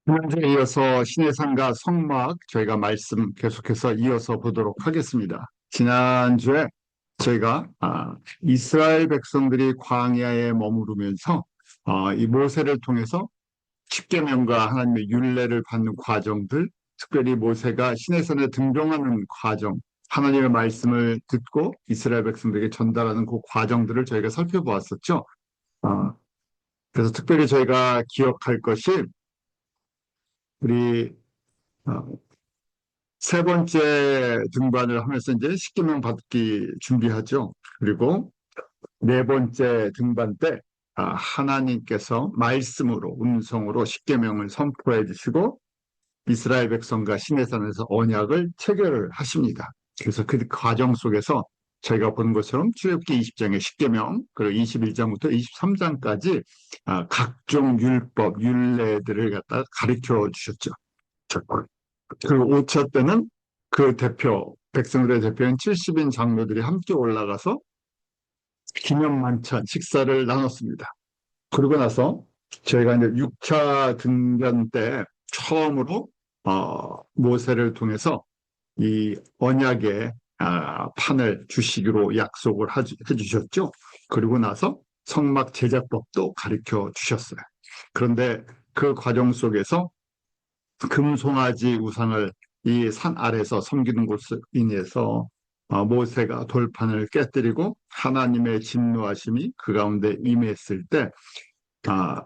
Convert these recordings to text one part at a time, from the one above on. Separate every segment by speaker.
Speaker 1: 지난주에 이어서 신해상과 성막 저희가 말씀 계속해서 이어서 보도록 하겠습니다. 지난주에 저희가 이스라엘 백성들이 광야에 머무르면서 이 모세를 통해서 십계명과 하나님의 율례를 받는 과정들, 특별히 모세가 시내산에 등용하는 과정, 하나님의 말씀을 듣고 이스라엘 백성들에게 전달하는 그 과정들을 저희가 살펴보았었죠. 어, 그래서 특별히 저희가 기억할 것이 우리 어, 세 번째 등반을 하면서 이제 십계명 받기 준비하죠. 그리고 네 번째 등반 때 하나님께서 말씀으로 음성으로 십계명을 선포해 주시고 이스라엘 백성과 시내산에서 언약을 체결을 하십니다. 그래서 그 과정 속에서 저희가 본 것처럼 출애굽기 20장의 십계명 그리고 21장부터 23장까지 각종 율법, 율례들을 갖다 가르쳐 주셨죠. 그 5차 때는 그 대표, 백성들의 대표인 70인 장로들이 함께 올라가서 기념만찬 식사를 나눴습니다. 그러고 나서 저희가 이제 6차 등반 때 처음으로 모세를 통해서 이 언약의 판을 주시기로 약속을 해주셨죠. 그리고 나서 성막 제작법도 가르쳐 주셨어요. 그런데 그 과정 속에서 금송아지 우상을 이 산 아래서 섬기는 것으로 인해서 모세가 돌판을 깨뜨리고 하나님의 진노하심이 그 가운데 임했을 때 아,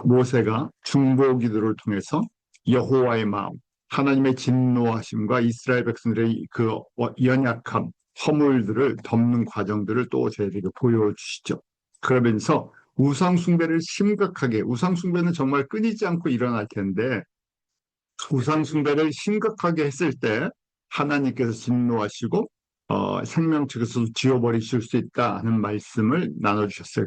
Speaker 1: 모세가 중보기도를 통해서 여호와의 마음, 하나님의 진노하심과 이스라엘 백성들의 그 연약함, 허물들을 덮는 과정들을 또 저희에게 보여주시죠. 그러면서 우상 숭배를 심각하게, 우상 숭배는 정말 끊이지 않고 일어날 텐데 우상 숭배를 심각하게 했을 때 하나님께서 진노하시고 생명책에서 지워버리실 수 있다 하는 말씀을 나눠주셨어요.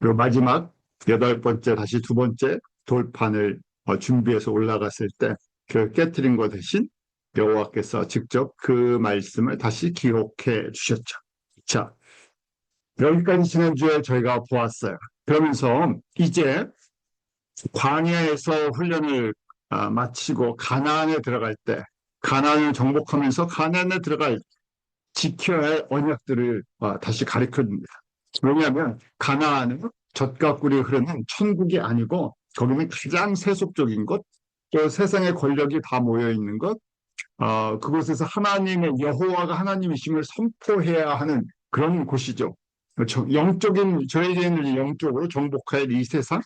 Speaker 1: 그리고 마지막 여덟 번째 다시 두 번째 돌판을 준비해서 올라갔을 때 그 깨트린 것 대신 여호와께서 직접 그 말씀을 다시 기록해 주셨죠. 자, 여기까지 지난주에 저희가 보았어요. 그러면서 이제 광야에서 훈련을 마치고 가나안에 들어갈 때 가나안을 정복하면서 가나안에 들어갈 지켜야 할 언약들을 다시 가르쳐 줍니다. 왜냐하면 가나안은 젖과 꿀이 흐르는 천국이 아니고 거기는 가장 세속적인 것, 또 세상의 권력이 다 모여 있는 것, 그곳에서 하나님의 여호와가 하나님이심을 선포해야 하는 그런 곳이죠. 그렇죠. 영적인 저희는 영적으로 정복할 이 세상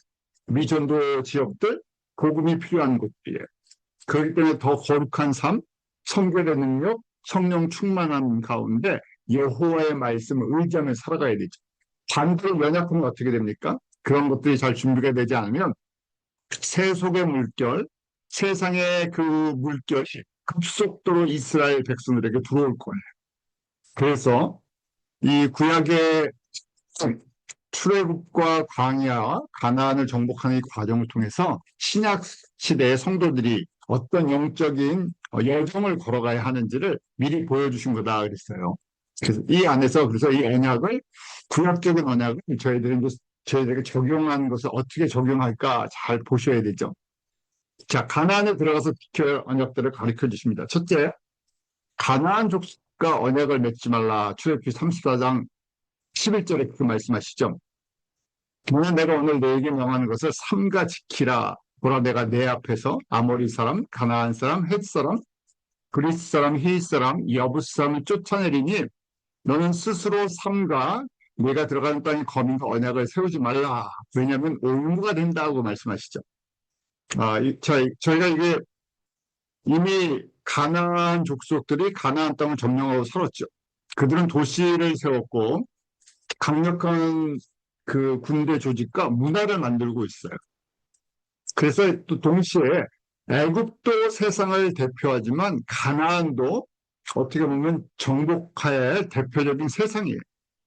Speaker 1: 미전도 지역들 복음이 필요한 곳이에요. 그렇기 때문에 더 거룩한 삶, 성결의 능력, 성령 충만함 가운데 여호와의 말씀을 의지하며 살아가야 되죠. 반대로 연약하면 어떻게 됩니까? 그런 것들이 잘 준비가 되지 않으면 세속의 물결, 세상의 그 물결이 급속도로 이스라엘 백성들에게 들어올 거예요. 그래서 이 구약의 출애굽과 광야, 가나안을 정복하는 이 과정을 통해서 신약 시대의 성도들이 어떤 영적인 여정을 걸어가야 하는지를 미리 보여주신 거다 그랬어요. 그래서 이 안에서 그래서 이 언약을 구약적인 언약을 저희들에게 적용하는 것을 어떻게 적용할까 잘 보셔야 되죠. 자, 가나안에 들어가서 지켜야 할 언약들을 가르쳐 주십니다. 첫째, 가나안 족속과 언약을 맺지 말라. 출애굽기 34장 11절에 그 말씀하시죠. 너는 내가 오늘 너에게 명하는 것을 삼가 지키라. 보라 내가 내 앞에서 아모리 사람, 가나안 사람, 헷 사람, 그리스 사람, 히윗 사람, 여부스 사람을 쫓아내리니 너는 스스로 삼가 내가 들어가는 땅의 거민과 언약을 세우지 말라. 왜냐하면 올무가 된다고 말씀하시죠. 저희가 이게 이미 가나안 족속들이 가나안 땅을 점령하고 살았죠. 그들은 도시를 세웠고 강력한 그 군대 조직과 문화를 만들고 있어요. 그래서 또 동시에 애굽도 세상을 대표하지만 가나안도 어떻게 보면 정복해야 할 대표적인 세상이에요.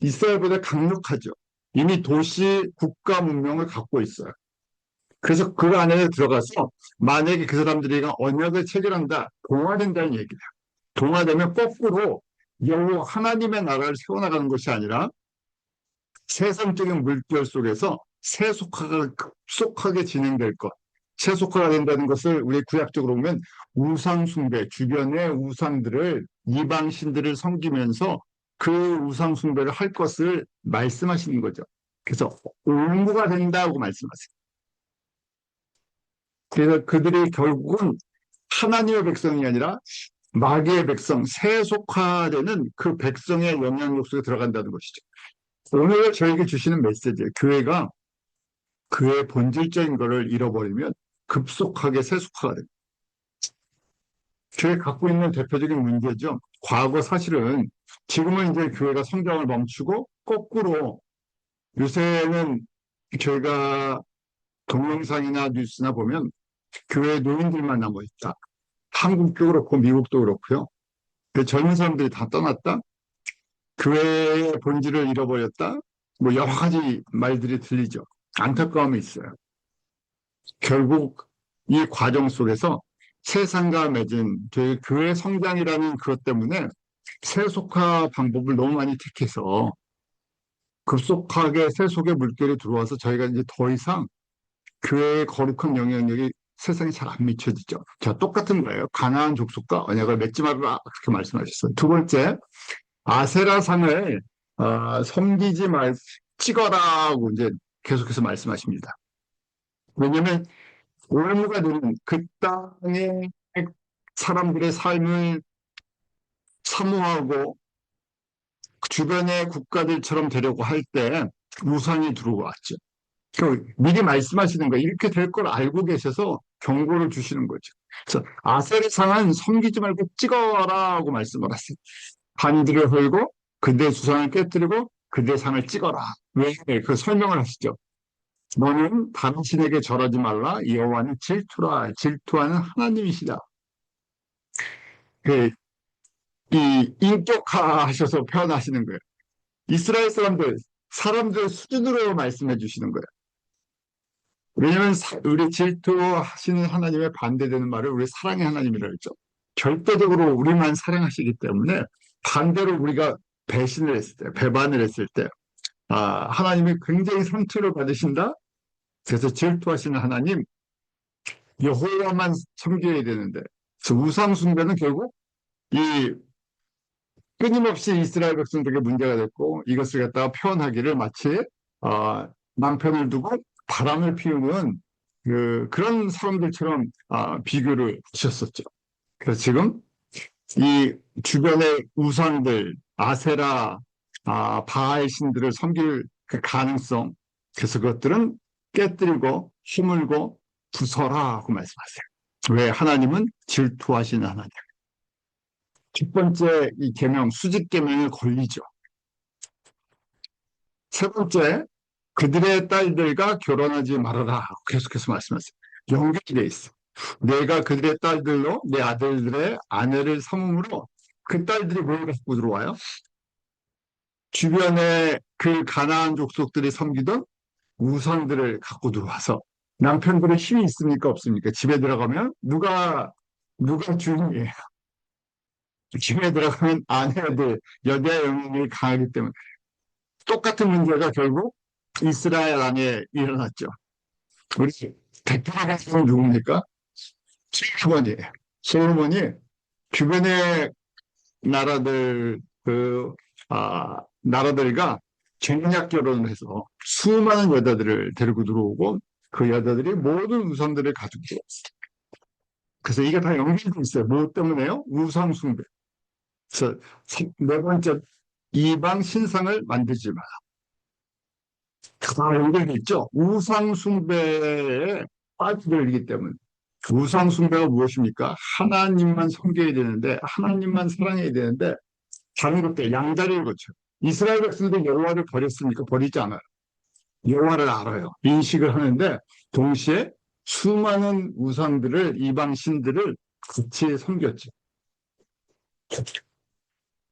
Speaker 1: 이스라엘보다 강력하죠. 이미 도시 국가 문명을 갖고 있어요. 그래서 그 안에 들어가서 만약에 그 사람들이 언약을 체결한다, 동화된다는 얘기예요. 동화되면 거꾸로 여호와 하나님의 나라를 세워나가는 것이 아니라 세상적인 물결 속에서 세속화가 급속하게 진행될 것. 세속화가 된다는 것을 우리 구약적으로 보면 우상 숭배, 주변의 우상들을 이방신들을 섬기면서 그 우상 숭배를 할 것을 말씀하시는 거죠. 그래서 올무가 된다고 말씀하세요. 그래서 그들이 결국은 하나님의 백성이 아니라 마귀의 백성, 세속화되는 그 백성의 영향력 속에 들어간다는 것이죠. 오늘 저에게 주시는 메시지예요. 교회가 그의 본질적인 것을 잃어버리면 급속하게 세속화가 됩니다. 교회 갖고 있는 대표적인 문제죠. 과거 사실은 지금은 이제 교회가 성장을 멈추고 거꾸로 요새는 저희가 동영상이나 뉴스나 보면 교회 노인들만 남아 있다. 한국도 그렇고 미국도 그렇고요. 그 젊은 사람들이 다 떠났다. 교회의 본질을 잃어버렸다. 뭐 여러 가지 말들이 들리죠. 안타까움이 있어요. 결국 이 과정 속에서 세상과 맺은 저희 교회 성장이라는 그것 때문에 세속화 방법을 너무 많이 택해서 급속하게 세속의 물결이 들어와서 저희가 이제 더 이상 교회의 거룩한 영향력이 세상에 잘 안 미쳐지죠. 자, 똑같은 거예요. 가나안 족속과 언약을 맺지 말라 그렇게 말씀하셨어요. 두 번째, 아세라상을 섬기지 말, 찍어라고 이제 계속해서 말씀하십니다. 왜냐하면 올무가 되는 그 땅의 사람들의 삶을 사모하고 주변의 국가들처럼 되려고 할 때 우상이 들어왔죠. 미리 말씀하시는 거예요. 이렇게 될 걸 알고 계셔서 경고를 주시는 거죠. 그래서 아셀의 상은 섬기지 말고 찍어라고 말씀을 하세요. 반지를 헐고 그대 수상을 깨뜨리고 그대 상을 찍어라. 왜? 그 설명을 하시죠. 너는 다른 신에게 절하지 말라. 여호와는 질투라. 질투하는 하나님이시다. 그, 이 인격화하셔서 표현하시는 거예요. 이스라엘 사람들 수준으로 말씀해 주시는 거예요. 왜냐하면 우리 질투하시는 하나님의 반대되는 말을 우리 사랑의 하나님이라고 했죠. 절대적으로 우리만 사랑하시기 때문에 반대로 우리가 배신을 했을 때, 배반을 했을 때, 하나님이 굉장히 상처를 받으신다? 그래서 질투하시는 하나님, 여호와만 섬겨야 되는데, 그래서 우상 숭배는 결국 이 끊임없이 이스라엘 백성들에게 문제가 됐고 이것을 갖다가 표현하기를 마치 남편을 두고 바람을 피우는 그런 사람들처럼 비교를 하셨었죠. 그래서 지금 이 주변의 우상들, 아세라, 바알 신들을 섬길 그 가능성, 그래서 그것들은 깨뜨리고 힘을고 부숴라고 말씀하세요. 왜? 하나님은 질투하시는 하나님. 첫 번째 이 계명, 수직 계명에 걸리죠. 세 번째, 그들의 딸들과 결혼하지 말아라. 계속해서 말씀하세요. 연결이 돼 있어. 내가 그들의 딸들로 내 아들들의 아내를 삼음으로 그 딸들이 뭘 갖고 들어와요? 주변에 그 가나안 족속들이 섬기던 우상들을 갖고 들어와서 남편들의 힘이 있습니까? 없습니까? 집에 들어가면 누가 주인이에요? 집에 들어가면 아내들, 여자의 영향력이 강하기 때문에 똑같은 문제가 결국 이스라엘 안에 일어났죠. 우리 대표가 가수는 누굽니까? 솔로몬이에요. 솔로몬이 주변의 나라들, 나라들과 정략 결혼을 해서 수많은 여자들을 데리고 들어오고 그 여자들이 모든 우상들을 가지고 들어왔어요. 그래서 이게 다 연결돼 있어요. 뭐 때문에요? 우상숭배. 그래서 네 번째, 이방 신상을 만들지 마라. 다 연결돼 있죠. 우상숭배에 빠져들기 때문에. 우상숭배가 무엇입니까? 하나님만 섬겨야 되는데, 하나님만 사랑해야 되는데, 자유롭게 양다리를 거쳐. 이스라엘 백성도 여호와를 버렸습니까? 버리지 않아요. 여호와를 알아요. 인식을 하는데, 동시에 수많은 우상들을, 이방 신들을 같이 섬겼죠.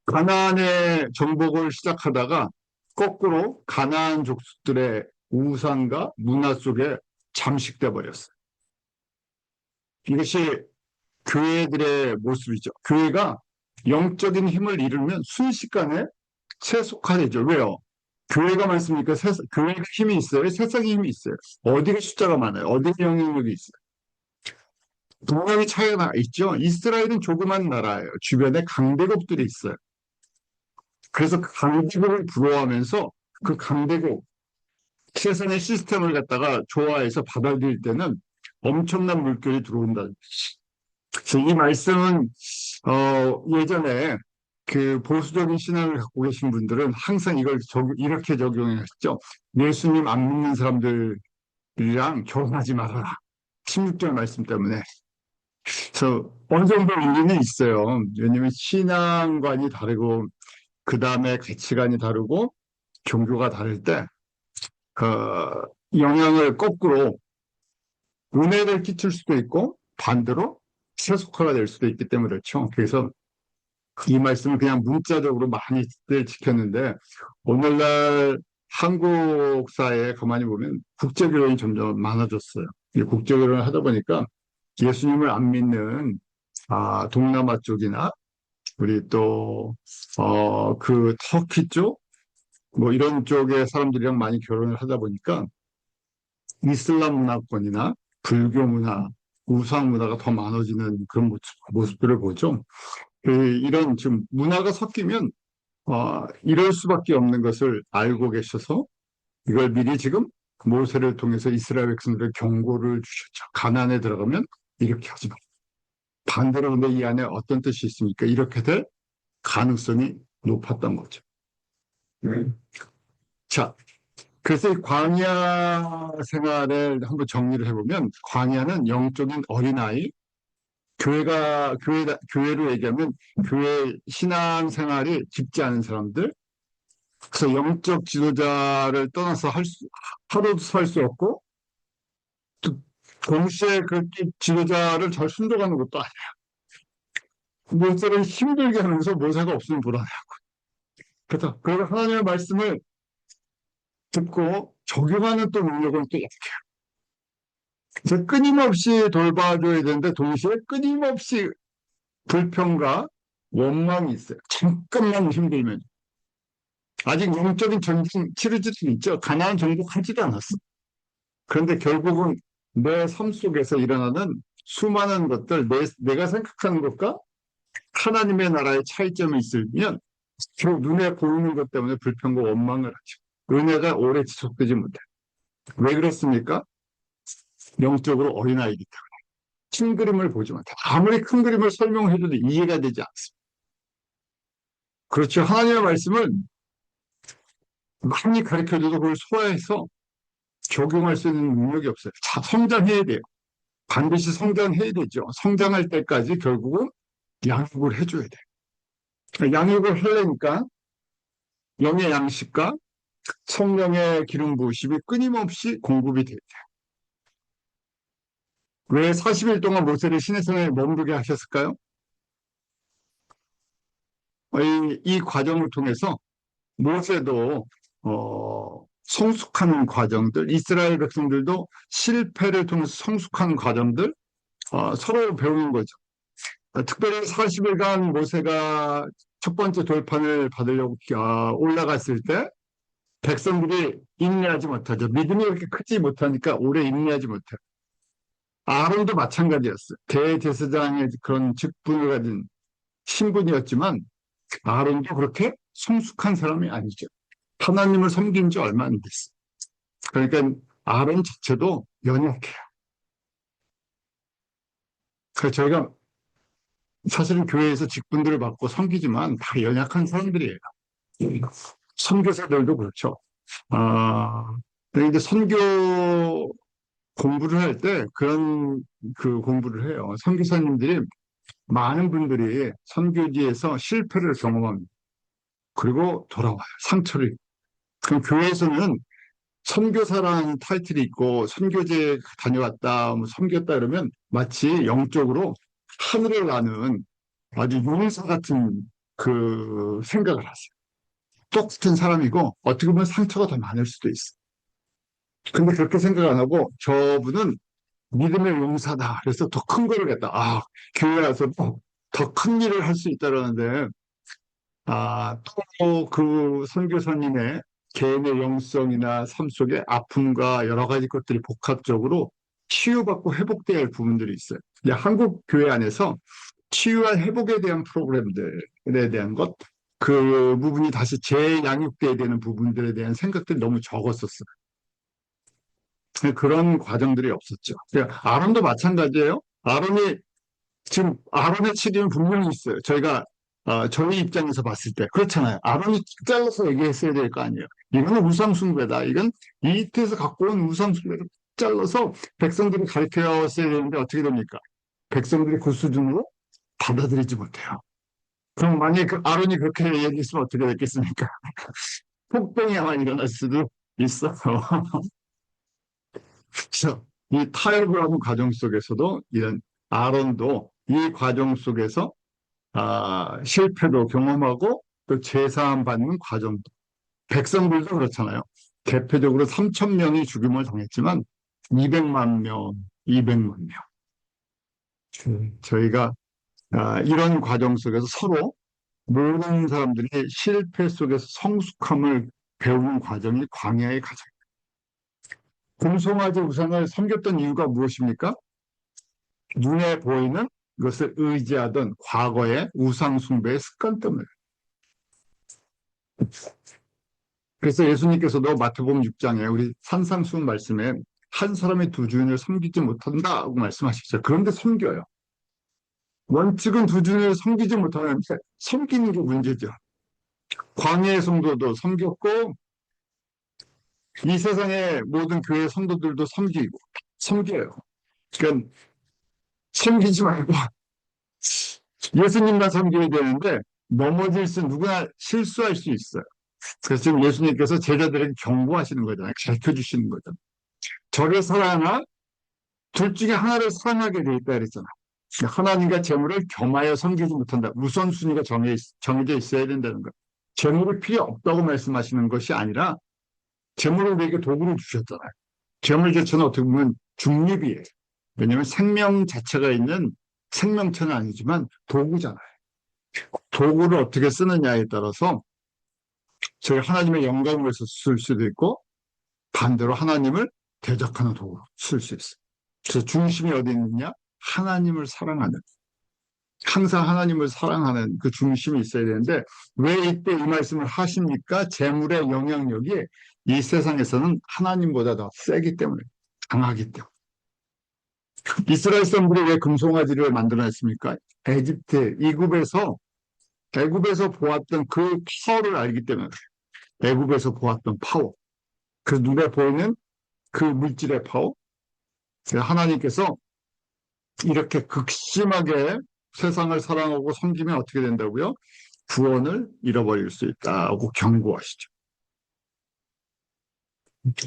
Speaker 1: 가나안의 정복을 시작하다가 거꾸로 가나안 족속들의 우상과 문화 속에 잠식돼 버렸어요. 이것이 교회들의 모습이죠. 교회가 영적인 힘을 잃으면 순식간에 세속화되죠. 왜요? 교회가 많습니까? 교회가 힘이 있어요. 세상에 힘이 있어요. 어디가 숫자가 많아요. 어디가 영향력이 있어요. 동양이 차이가 나 있죠. 이스라엘은 조그만 나라예요. 주변에 강대국들이 있어요. 그래서 그 강대국을 부러워하면서 그 강대국 최선의 시스템을 갖다가 좋아해서 받아들일 때는 엄청난 물결이 들어온다. 그래서 이 말씀은 예전에 그 보수적인 신앙을 갖고 계신 분들은 항상 이걸 이렇게 적용했죠. 예수님 안 믿는 사람들이랑 결혼하지 말아라. 16절 말씀 때문에. 그래서 어느 정도 의미는 있어요. 왜냐하면 신앙관이 다르고 그 다음에 가치관이 다르고 종교가 다를 때 그 영향을 거꾸로 은혜를 끼칠 수도 있고 반대로 세속화가 될 수도 있기 때문에 그렇죠. 그래서 이 말씀을 그냥 문자적으로 많이들 지켰는데 오늘날 한국 사회에 가만히 보면 국제결혼이 점점 많아졌어요. 국제결혼을 하다 보니까 예수님을 안 믿는 동남아 쪽이나 우리 또 그 터키 쪽 뭐 이런 쪽의 사람들이랑 많이 결혼을 하다 보니까 이슬람 문화권이나 불교 문화, 우상 문화가 더 많아지는 그런 모습들을 보죠. 이런 지금 문화가 섞이면 이럴 수밖에 없는 것을 알고 계셔서 이걸 미리 지금 모세를 통해서 이스라엘 백성들의 경고를 주셨죠. 가나안에 들어가면 이렇게 하지 마. 반대로 근데 이 안에 어떤 뜻이 있습니까? 이렇게 될 가능성이 높았던 거죠. 자, 그래서 이 광야 생활을 한번 정리를 해보면 광야는 영적인 어린아이, 교회로 얘기하면 교회 신앙생활이 깊지 않은 사람들, 그래서 영적 지도자를 떠나서 하루도 살 수 없고, 또 동시에 그 지도자를 잘 순종하는 것도 아니에요. 모세를 힘들게 하면서 모세가 없으면 불안해하고. 그래서 하나님의 말씀을 듣고 적용하는 또 능력은 또 약해요. 그래서 끊임없이 돌봐줘야 되는데 동시에 끊임없이 불평과 원망이 있어요. 잠깐만 힘들면. 아직 영적인 전쟁 치르지도 있죠. 가나안 정복하지도 않았어. 그런데 결국은 내 삶 속에서 일어나는 수많은 것들, 내가 생각하는 것과 하나님의 나라의 차이점이 있으면 결국 눈에 보이는 것 때문에 불평과 원망을 하죠. 은혜가 오래 지속되지 못해. 왜 그렇습니까? 영적으로 어린아이기 때문에. 큰 그림을 보지 못해. 아무리 큰 그림을 설명해줘도 이해가 되지 않습니다. 그렇죠. 하나님의 말씀을 많이 가르쳐줘도 그걸 소화해서 적용할 수 있는 능력이 없어요. 성장해야 돼요. 반드시 성장해야 되죠. 성장할 때까지 결국은 양육을 해줘야 돼요. 양육을 하려니까 영의 양식과 성령의 기름 부으심이 끊임없이 공급이 돼요. 왜 40일 동안 모세를 시내산에 머무르게 하셨을까요? 이 과정을 통해서 모세도 성숙하는 과정들, 이스라엘 백성들도 실패를 통해서 성숙하는 과정들 서로 배우는 거죠. 특별히 40일간 모세가 첫 번째 돌판을 받으려고 올라갔을 때 백성들이 인내하지 못하죠. 믿음이 그렇게 크지 못하니까 오래 인내하지 못해요. 아론도 마찬가지였어요. 대제사장의 그런 직분을 가진 신분이었지만 아론도 그렇게 성숙한 사람이 아니죠. 하나님을 섬긴 지 얼마 안 됐어요. 그러니까 아론 자체도 연약해요. 그래서 저희가 사실은 교회에서 직분들을 받고 섬기지만 다 연약한 사람들이에요. 선교사들도 그렇죠. 그런데 선교 공부를 할 때 그런 그 공부를 해요. 선교사님들이 많은 분들이 선교지에서 실패를 경험합니다. 그리고 돌아와요. 상처를. 그럼 교회에서는 선교사라는 타이틀이 있고 선교지에 다녀왔다, 뭐 섬겼다 그러면 마치 영적으로 하늘을 나는 아주 용사 같은 그 생각을 하세요. 똑같은 사람이고 어떻게 보면 상처가 더 많을 수도 있어. 근데 그렇게 생각 안 하고 저분은 믿음의 용사다. 그래서 더 큰 거를 했다. 교회 와서도 더 큰 일을 할 수 있다라는데, 또 그 선교사님의 개인의 영성이나 삶 속에 아픔과 여러 가지 것들이 복합적으로 치유받고 회복돼야 할 부분들이 있어요. 이제 한국 교회 안에서 치유와 회복에 대한 프로그램들에 대한 것, 그 부분이 다시 재양육돼야 되는 부분들에 대한 생각들이 너무 적었었어요. 그런 과정들이 없었죠. 아론도 마찬가지예요. 지금 아론의 책임은 분명히 있어요. 저희 입장에서 봤을 때 그렇잖아요. 아론이 잘라서 얘기했어야 될 거 아니에요. 이거는 우상숭배다. 이건 이집트에서 갖고 온 우상숭배를 잘라서 백성들이 가르쳐야 되는데 어떻게 됩니까? 백성들이 그 수준으로 받아들이지 못해요. 그럼 만약에 아론이 그렇게 얘기했으면 어떻게 됐겠습니까? 폭동이 아마 일어날 수도 있어요. 그래서 이 타협을 하는 과정 속에서도 이런 아론도 이 과정 속에서 실패도 경험하고 또 제사함 받는 과정도 백성들도 그렇잖아요. 대표적으로 3천 명이 죽임을 당했지만 200만 명, 200만 명. 저희가 이런 과정 속에서 서로 모든 사람들이 실패 속에서 성숙함을 배우는 과정이 광야의 과정. 금송아지 우상을 섬겼던 이유가 무엇입니까? 눈에 보이는 것을 의지하던 과거의 우상숭배의 습관 때문에. 그래서 예수님께서도 마태복음 6장에 우리 산상수훈 말씀에 한 사람이 두 주인을 섬기지 못한다고 말씀하시죠. 그런데 섬겨요. 원칙은 두 주인을 섬기지 못하는데 섬기는 게 문제죠. 광야의 성도도 섬겼고 이 세상의 모든 교회 성도들도 섬겨요. 그러니까 섬기지 말고 예수님만 섬겨야 되는데 넘어질 수 누구나 실수할 수 있어요. 그래서 지금 예수님께서 제자들에게 경고하시는 거잖아요. 가르쳐 주시는 거잖아요. 저를 사랑하나 둘 중에 하나를 사랑하게 돼 있다 그랬잖아요. 하나님과 재물을 겸하여 섬기지 못한다. 우선순위가 정해져 있어야 된다는 거예요. 재물이 필요 없다고 말씀하시는 것이 아니라 재물을 우리에게 도구를 주셨잖아요. 재물 자체는 어떻게 보면 중립이에요. 왜냐하면 생명 자체가 있는 생명체는 아니지만 도구잖아요. 도구를 어떻게 쓰느냐에 따라서 저희 하나님의 영광을 위해서 쓸 수도 있고 반대로 하나님을 대적하는 도구로 쓸 수 있어요. 그래서 중심이 어디 있느냐? 하나님을 사랑하는, 항상 하나님을 사랑하는 그 중심이 있어야 되는데 왜 이때 이 말씀을 하십니까? 재물의 영향력이 이 세상에서는 하나님보다 더 세기 때문에, 강하기 때문에. 이스라엘 사람들이 왜 금송아지를 만들어냈습니까? 애굽에서 보았던 그 파워를 알기 때문에 애굽에서 보았던 파워, 그 눈에 보이는 그 물질의 파워, 하나님께서 이렇게 극심하게 세상을 사랑하고 섬기면 어떻게 된다고요? 구원을 잃어버릴 수 있다고 경고하시죠.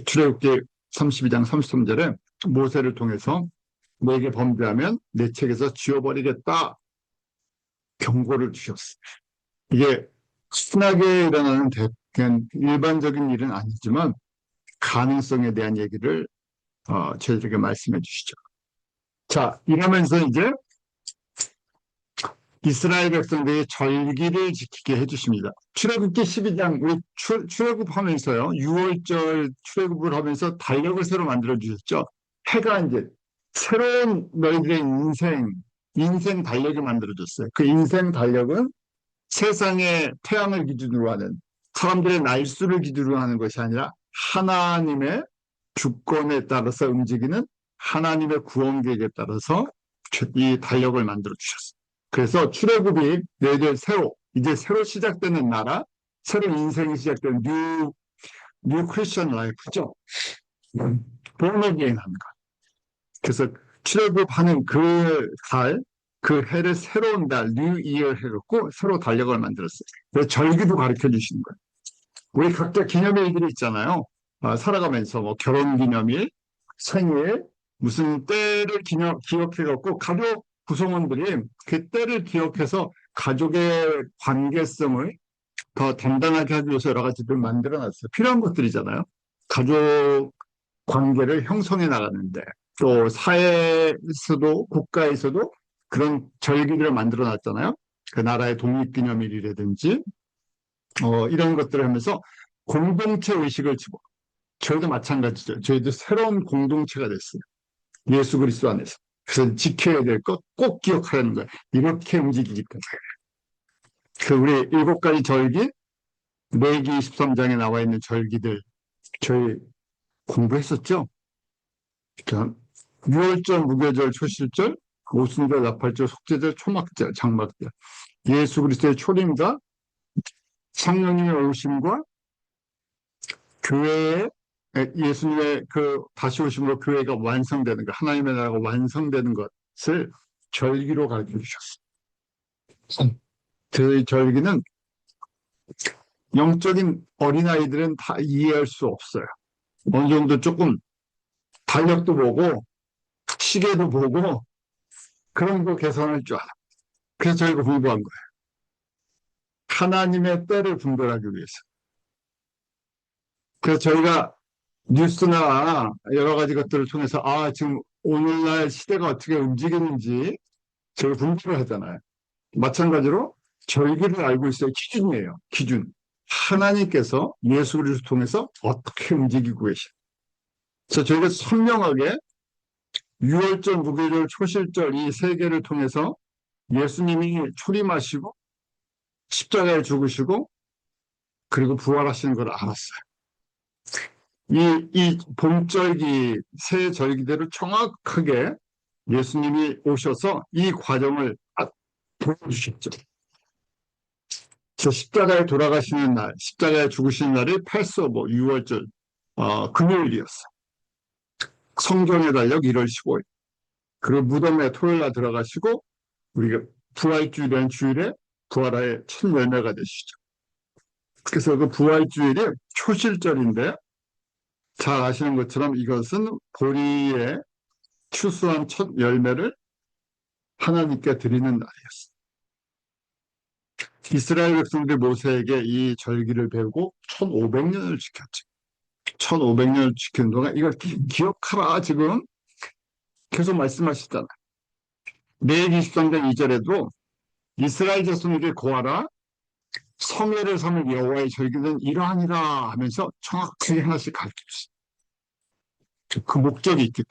Speaker 1: 출애굽기 32장 33절에 모세를 통해서 너에게 범죄하면 내 책에서 지워버리겠다 경고를 주셨어요. 이게 흔하게 일어나는 그냥 일반적인 일은 아니지만 가능성에 대한 얘기를 저희들에게 말씀해 주시죠. 자, 이러면서 이제 이스라엘 백성들이 절기를 지키게 해주십니다. 출애굽기 12장, 우리 출애굽하면서요, 6월절 출애굽을 하면서 달력을 새로 만들어 주셨죠. 해가 이제 새로운 너희들의 인생 달력을 만들어 줬어요. 그 인생 달력은 세상의 태양을 기준으로 하는, 사람들의 날수를 기준으로 하는 것이 아니라 하나님의 주권에 따라서 움직이는 하나님의 구원 계획에 따라서 이 달력을 만들어 주셨어요. 그래서 출애굽이 너희들 이제 새로 시작되는 나라, 새로운 인생이 시작되는 뉴 크리스천 라이프죠. born again 하는 것. 그래서 출애굽하는 그 해를 새로운 달, 뉴 이어 해갖고 새로 달력을 만들었어요. 그래서 절기도 가르쳐 주시는 거예요. 우리 각자 기념일들이 있잖아요. 살아가면서 뭐 결혼 기념일, 생일, 무슨 때를 기억해갖고 가족 구성원들이 그 때를 기억해서 가족의 관계성을 더 단단하게 하기 위해서 여러 가지들 만들어놨어요. 필요한 것들이잖아요. 가족 관계를 형성해 나가는데 또 사회에서도 국가에서도 그런 절기들을 만들어 놨잖아요. 그 나라의 독립기념일이라든지 이런 것들을 하면서 공동체 의식을 집어. 저희도 마찬가지죠. 저희도 새로운 공동체가 됐어요. 예수 그리스도 안에서. 그래서 지켜야 될 것 꼭 기억하라는 거예요. 이렇게 움직이기 때문에. 그 우리 7가지 절기, 레위기 23장에 나와 있는 절기들 저희 공부했었죠? 그러니까 유월절, 무교절, 초실절, 오순절, 나팔절, 속죄절, 초막절, 장막절. 예수 그리스도의 초림과 성령님의 오심과 교회의 예수님의 그 다시 오심으로 교회가 완성되는 것, 하나님의 나라가 완성되는 것을 절기로 가르쳐 주셨어요. 그 절기는 영적인 어린아이들은 다 이해할 수 없어요. 어느 정도 조금 달력도 보고 시계도 보고 그런 거 계산할 줄 알아. 그래서 저희가 공부한 거예요. 하나님의 때를 분별하기 위해서. 그래서 저희가 뉴스나 여러 가지 것들을 통해서 지금 오늘날 시대가 어떻게 움직이는지 저희가 분별을 하잖아요. 마찬가지로 절기를 알고 있어야 기준이에요. 기준. 하나님께서 예수 그리스도를 통해서 어떻게 움직이고 계시죠. 그래서 저희가 선명하게 유월절, 무교절, 초실절 이 세 개를 통해서 예수님이 초림하시고 십자가에 죽으시고 그리고 부활하시는 걸 알았어요. 이 봄절기, 새 절기대로 정확하게 예수님이 오셔서 이 과정을 보여주셨죠. 저 십자가에 돌아가시는 날, 십자가에 죽으시는 날이 팔서보 유월절 금요일이었어요. 성경의 달력 1월 15일. 그리고 무덤에 토요일 날 들어가시고 우리가 부활주일이라는 주일에 부활의 첫 열매가 되시죠. 그래서 그 부활주일이 초실절인데 잘 아시는 것처럼 이것은 보리의 추수한 첫 열매를 하나님께 드리는 날이었어요. 이스라엘 백성들이 모세에게 이 절기를 배우고 1500년을 지켰죠. 1500년을 지킨 동안 이걸 기억하라 지금 계속 말씀하시잖아요. 레위기 23장 2절에도 이스라엘 자손에게 고하라 성회를 삼을 여호와의 절기는 이러하니라 하면서 정확하게 하나씩 가르쳐주세요. 그 목적이 있기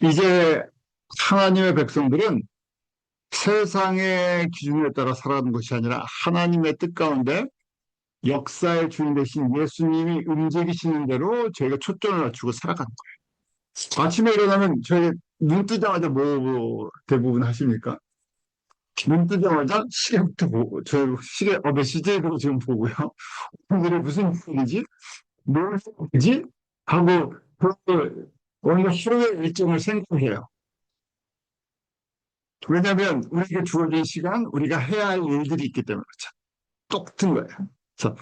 Speaker 1: 때문에. 이제 하나님의 백성들은 세상의 기준에 따라 살아가는 것이 아니라 하나님의 뜻 가운데 역사의 주인 되신 예수님이 움직이시는 대로 저희가 초점을 맞추고 살아가는 거예요. 아침에 일어나면 저희 눈 뜨자마자 뭐 대부분 하십니까? 눈 뜨자마자 시계부터 보고, 저 시계, 몇 시지? 그거 지금 보고요. 오늘은 무슨 일이지? 뭘 해야지? 하고, 오늘 하루의 일정을 생각해요. 왜냐하면 우리에게 주어진 시간, 우리가 해야 할 일들이 있기 때문에 그렇죠. 똑같은 거예요. 그래서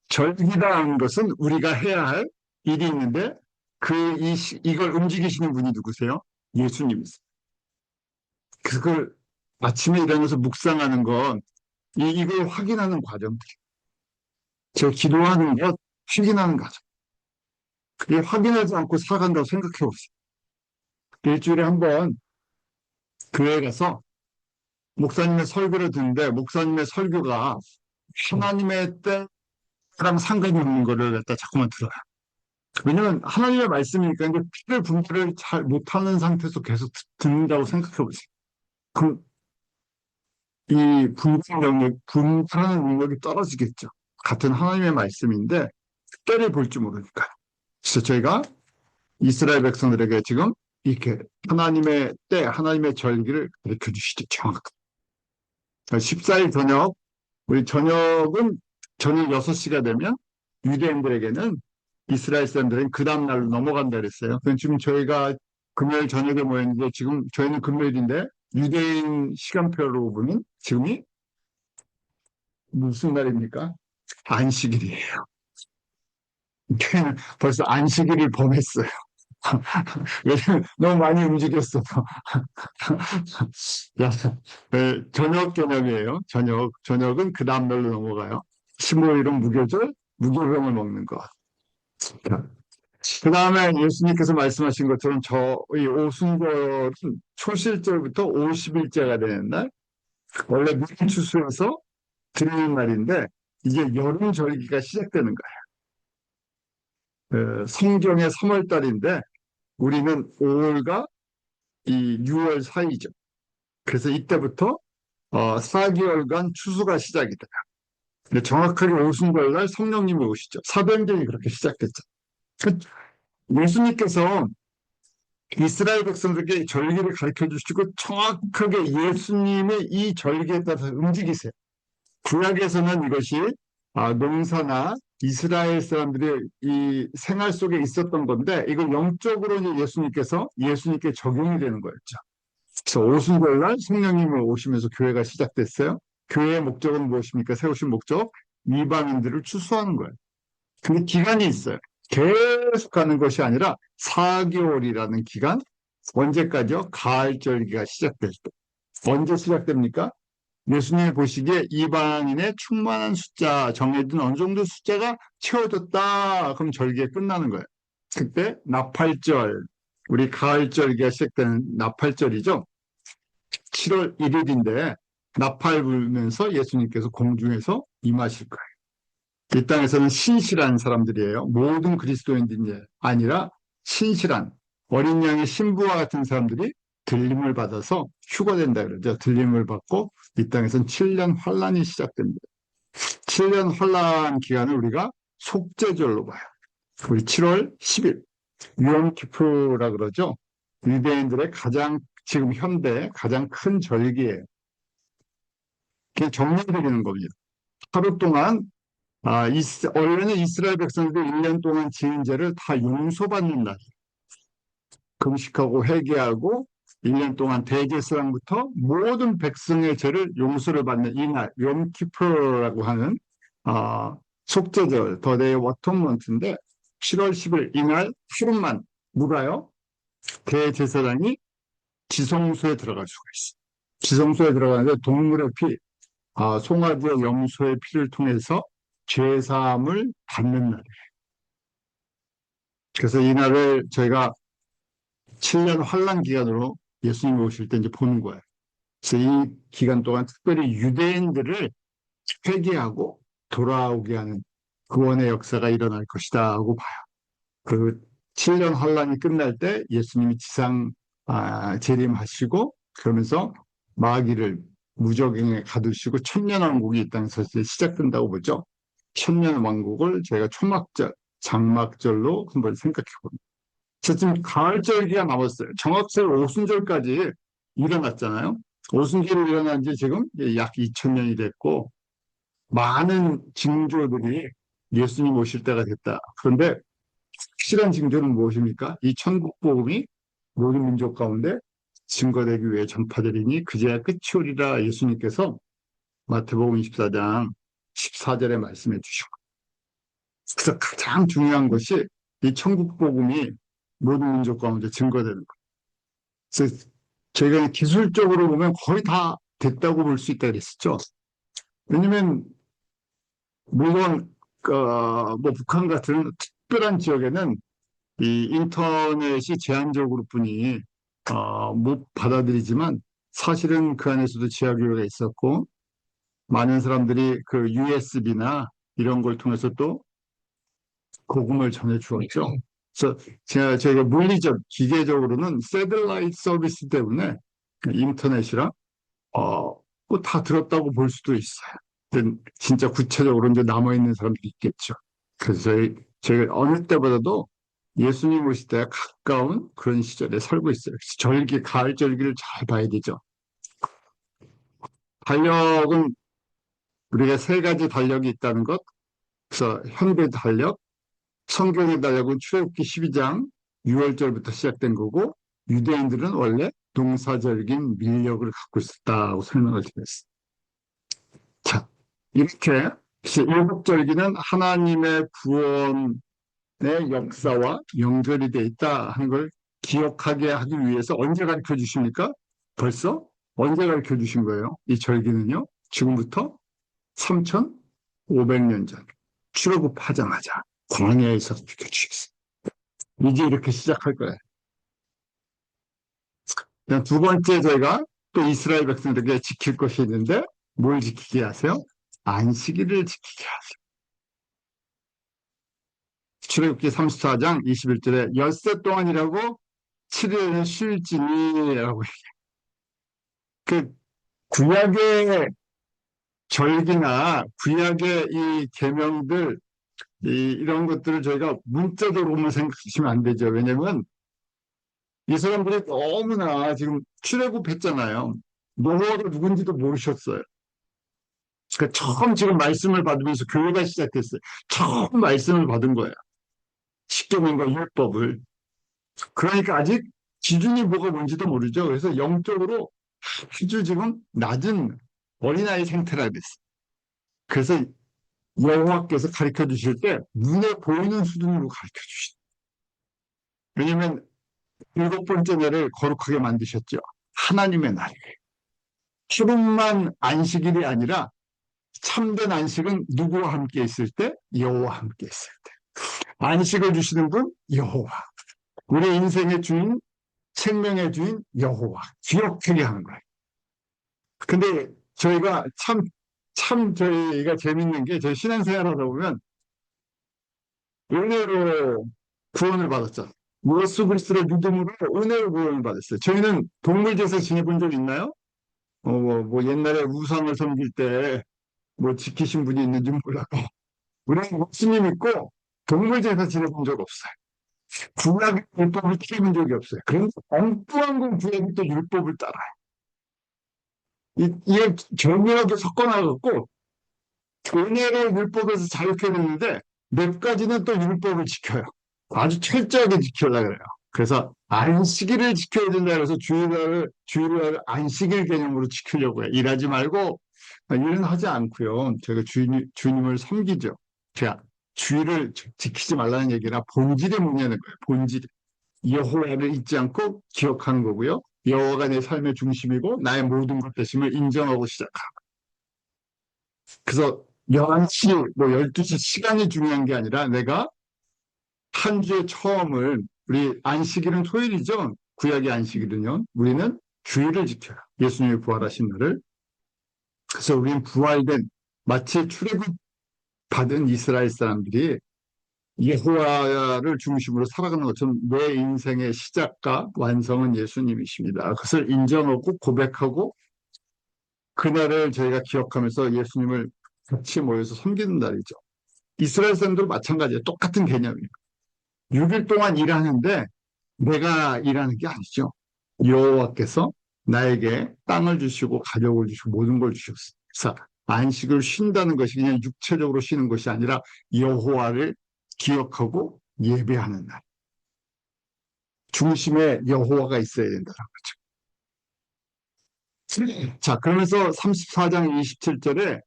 Speaker 1: 절기라는 것은 우리가 해야 할 일이 있는데 이걸 움직이시는 분이 누구세요? 예수님이세요. 그래서 그걸 아침에 일어나서 묵상하는 건 이걸 확인하는 과정들. 저 기도하는 것, 확인하는 과정. 그게 확인하지 않고 살아간다고 생각해 보세요. 일주일에 한 번 교회 가서 목사님의 설교를 듣는데 목사님의 설교가 하나님의 때랑 상관이 없는 거를 갖다 자꾸만 들어요. 왜냐면 하나님의 말씀이니까 이제 피를 분별을 잘 못하는 상태에서 계속 듣는다고 생각해 보세요. 그럼 이 분별하는 능력이 떨어지겠죠. 같은 하나님의 말씀인데 때를 볼 줄 모르니까. 그래서 저희가 이스라엘 백성들에게 지금 이렇게 하나님의 때, 하나님의 절기를 가르쳐 주시죠. 정확하게. 14일 저녁, 우리 저녁은 저녁 6시가 되면 유대인들에게는 이스라엘 사람들은 그 다음날로 넘어간다 그랬어요. 지금 저희가 금요일 저녁에 모였는데 지금 저희는 금요일인데 유대인 시간표로 보면 지금이 무슨 날입니까? 안식일이에요. 벌써 안식일을 범했어요. 왜냐면 너무 많이 움직였어. 저녁이에요. 저녁은 그 다음날로 넘어가요. 15일은 무교절, 무교병을 먹는 것. 그 다음에 예수님께서 말씀하신 것처럼 이 오순절은 초실절부터 50일째가 되는 날, 원래 물추수에서 드리는 날인데, 이제 여름 절기가 시작되는 거예요. 성경의 3월달인데, 우리는 5월과 이 6월 사이죠. 그래서 이때부터 4개월간 추수가 시작이 돼요. 근데 정확하게 오순절날 성령님이 오시죠. 사도행전이 그렇게 시작됐죠. 그 예수님께서 이스라엘 백성들에게 절기를 가르쳐 주시고 정확하게 예수님의 이 절기에 따라서 움직이세요. 구약에서는 이것이 농사나 이스라엘 사람들의 이 생활 속에 있었던 건데 이걸 영적으로 이제 예수님께 적용이 되는 거였죠. 그래서 오순절날 성령님을 오시면서 교회가 시작됐어요. 교회의 목적은 무엇입니까? 세우신 목적, 이방인들을 추수하는 거예요. 근데 기간이 있어요. 계속 가는 것이 아니라 4개월이라는 기간, 언제까지요? 가을절기가 시작될 때. 언제 시작됩니까? 예수님이 보시기에 이방인의 충만한 숫자, 정해진 어느 정도 숫자가 채워졌다. 그럼 절기가 끝나는 거예요. 그때 나팔절, 우리 가을절기가 시작되는 나팔절이죠. 7월 1일인데 나팔 불면서 예수님께서 공중에서 임하실 거예요. 이 땅에서는 신실한 사람들이에요. 모든 그리스도인들이 아니라 신실한 어린 양의 신부와 같은 사람들이 들림을 받아서 휴거된다 그러죠. 들림을 받고 이 땅에서는 7년 환란이 시작됩니다. 7년 환란 기간을 우리가 속죄절로 봐요. 우리 7월 10일 유엄키프라 그러죠. 유대인들의 지금 현대 가장 큰 절기예요. 그게 정리 드리는 겁니다. 하루 동안 원래는 이스라엘 백성들이 1년 동안 지은 죄를 다 용서받는 날. 금식하고 회개하고 1년 동안 대제사장부터 모든 백성의 죄를 용서를 받는 이날, 욤키프라고 하는 속죄절, 더데이 워터먼트인데 7월 10일 이날 하루만 누가요? 대제사장이 지성소에 들어갈 수가 있어요. 지성소에 들어가는데 동물의 피, 송아지의 염소의 피를 통해서 죄사함을 받는 날. 그래서 이날을 저희가 7년 환란 기간으로 예수님이 오실 때 이제 보는 거예요. 그래서 이 기간 동안 특별히 유대인들을 회개하고 돌아오게 하는 구원의 역사가 일어날 것이다 하고 봐요. 그 7년 환란이 끝날 때 예수님이 지상 재림하시고 그러면서 마귀를 무적행에 가두시고 천년왕국이 이 땅에서 시작된다고 보죠. 천년왕국을 저희가 초막절, 장막절로 한번 생각해 봅니다. 지금 가을절기가 남았어요. 정확히 오순절까지 일어났잖아요. 오순절이 일어난 지 지금 약 2000년이 됐고 많은 징조들이 예수님 오실 때가 됐다. 그런데 확실한 징조는 무엇입니까? 이 천국 복음이 모든 민족 가운데 증거되기 위해 전파되리니 그제야 끝이 오리라 예수님께서 마태복음 24장 14절에 말씀해 주시고 그래서 가장 중요한 것이 이 천국 복음이 모든 민족 가운데 증거되는 거예요. 그래서 저희가 기술적으로 보면 거의 다 됐다고 볼 수 있다 그랬었죠. 왜냐면 물론 뭐 북한 같은 특별한 지역에는 이 인터넷이 제한적으로 뿐이 못 받아들이지만 사실은 그 안에서도 지하교회가 있었고 많은 사람들이 그 USB나 이런 걸 통해서 또 복음을 전해 주었죠. 그래서 저희가 물리적, 기계적으로는 세들라이트 서비스 때문에 인터넷이랑 뭐다 들었다고 볼 수도 있어요. 근데 진짜 구체적으로 이제 남아있는 사람들이 있겠죠. 그래서 저희가 어느 때보다도 예수님 오실 때가 가까운 그런 시절에 살고 있어요. 가을 절기를 잘 봐야 되죠. 달력은 우리가 세 가지 달력이 있다는 것. 그래서 현대 달력, 성경의 달력은 출애굽기 12장 6월절부터 시작된 거고 유대인들은 원래 농사절긴 밀력을 갖고 있었다고 설명을 드렸어요. 자, 이렇게 일곱절기는 하나님의 구원의 역사와 연결이 돼 있다 하는 걸 기억하게 하기 위해서 언제 가르쳐 주십니까? 벌써 언제 가르쳐 주신 거예요? 이 절기는요. 지금부터 3,500년 전 출애굽하자마자 광야에서 가르쳐 주셨어요. 이제 이렇게 시작할 거예요. 두 번째 저희가 또 이스라엘 백성들에게 지킬 것이 있는데 뭘 지키게 하세요? 안식일을 지키게 하세요. 출애굽기 34장 21절에 엿새 동안이라고 7일에는 쉴지니라고. 그 구약의 절기나 구약의 이 계명들 이런 것들을 저희가 문자적으로만 생각하시면 안 되죠. 왜냐면 이 사람들이 너무나 지금 출애굽했잖아요. 노아가 누군지도 모르셨어요. 그러니까 처음 지금 말씀을 받으면서 교회가 시작됐어요. 처음 말씀을 받은 거예요. 십계명과 율법을. 그러니까 아직 기준이 뭐가 뭔지도 모르죠. 그래서 영적으로 아주 지금 낮은 어린아이 상태라 그랬어요. 그래서 여호와께서 가르쳐 주실 때 눈에 보이는 수준으로 가르쳐 주시죠. 왜냐하면 일곱 번째 날을 거룩하게 만드셨죠. 하나님의 날. 하루만 안식일이 아니라 참된 안식은 누구와 함께 있을 때? 여호와와 함께 있을 때. 안식을 주시는 분? 여호와. 우리 인생의 주인, 생명의 주인 여호와. 기억하게 하는 거예요. 근데 저희가 참 저희가 재밌는 게 저희 신앙생활 하다 보면 은혜로 구원을 받았잖아요. 예수 그리스도를 믿음으로 은혜로 구원을 받았어요. 저희는 동물제사 지내본 적 있나요? 뭐 옛날에 우상을 섬길 때 뭐 지키신 분이 있는지 몰라도 우리는 예수님 믿고 동물제사 지내본 적 없어요. 구약의 율법을 지켜본 적이 없어요. 그런데 엉뚱한 건 구약이 또 율법을 따라요. 이게 절묘하게 섞어놔갖고 은혜를 율법에서 자유케 됐는데 몇 가지는 또 율법을 지켜요. 아주 철저하게 지키려고 그래요. 그래서 안식일을 지켜야 된다 그래서 주일을 안식일 개념으로 지키려고 해요. 일하지 말고 일은 하지 않고요. 제가 주님을 섬기죠. 제가 주일을 지키지 말라는 얘기나 본질이 뭐냐는 거예요. 본질. 여호와를 잊지 않고 기억하는 거고요. 여호와가 내 삶의 중심이고 나의 모든 것 되심을 인정하고 시작하고. 그래서 11시, 뭐 12시 시간이 중요한 게 아니라 내가 한 주의 처음을 우리 안식일은 토요일이죠. 구약의 안식일은요. 우리는 주일을 지켜요. 예수님이 부활하신 날을. 그래서 우리는 부활된 마치 출애굽 받은 이스라엘 사람들이 여호와를 중심으로 살아가는 것처럼 내 인생의 시작과 완성은 예수님이십니다. 그것을 인정하고 고백하고 그날을 저희가 기억하면서 예수님을 같이 모여서 섬기는 날이죠. 이스라엘 사람들도 마찬가지예요. 똑같은 개념이에요. 6일 동안 일하는데 내가 일하는 게 아니죠. 여호와께서 나에게 땅을 주시고 가족을 주시고 모든 걸 주셨어요. 그래서 안식을 쉰다는 것이 그냥 육체적으로 쉬는 것이 아니라 여호와를 기억하고 예배하는 날. 중심에 여호와가 있어야 된다는 거죠. 자, 그러면서 34장 27절에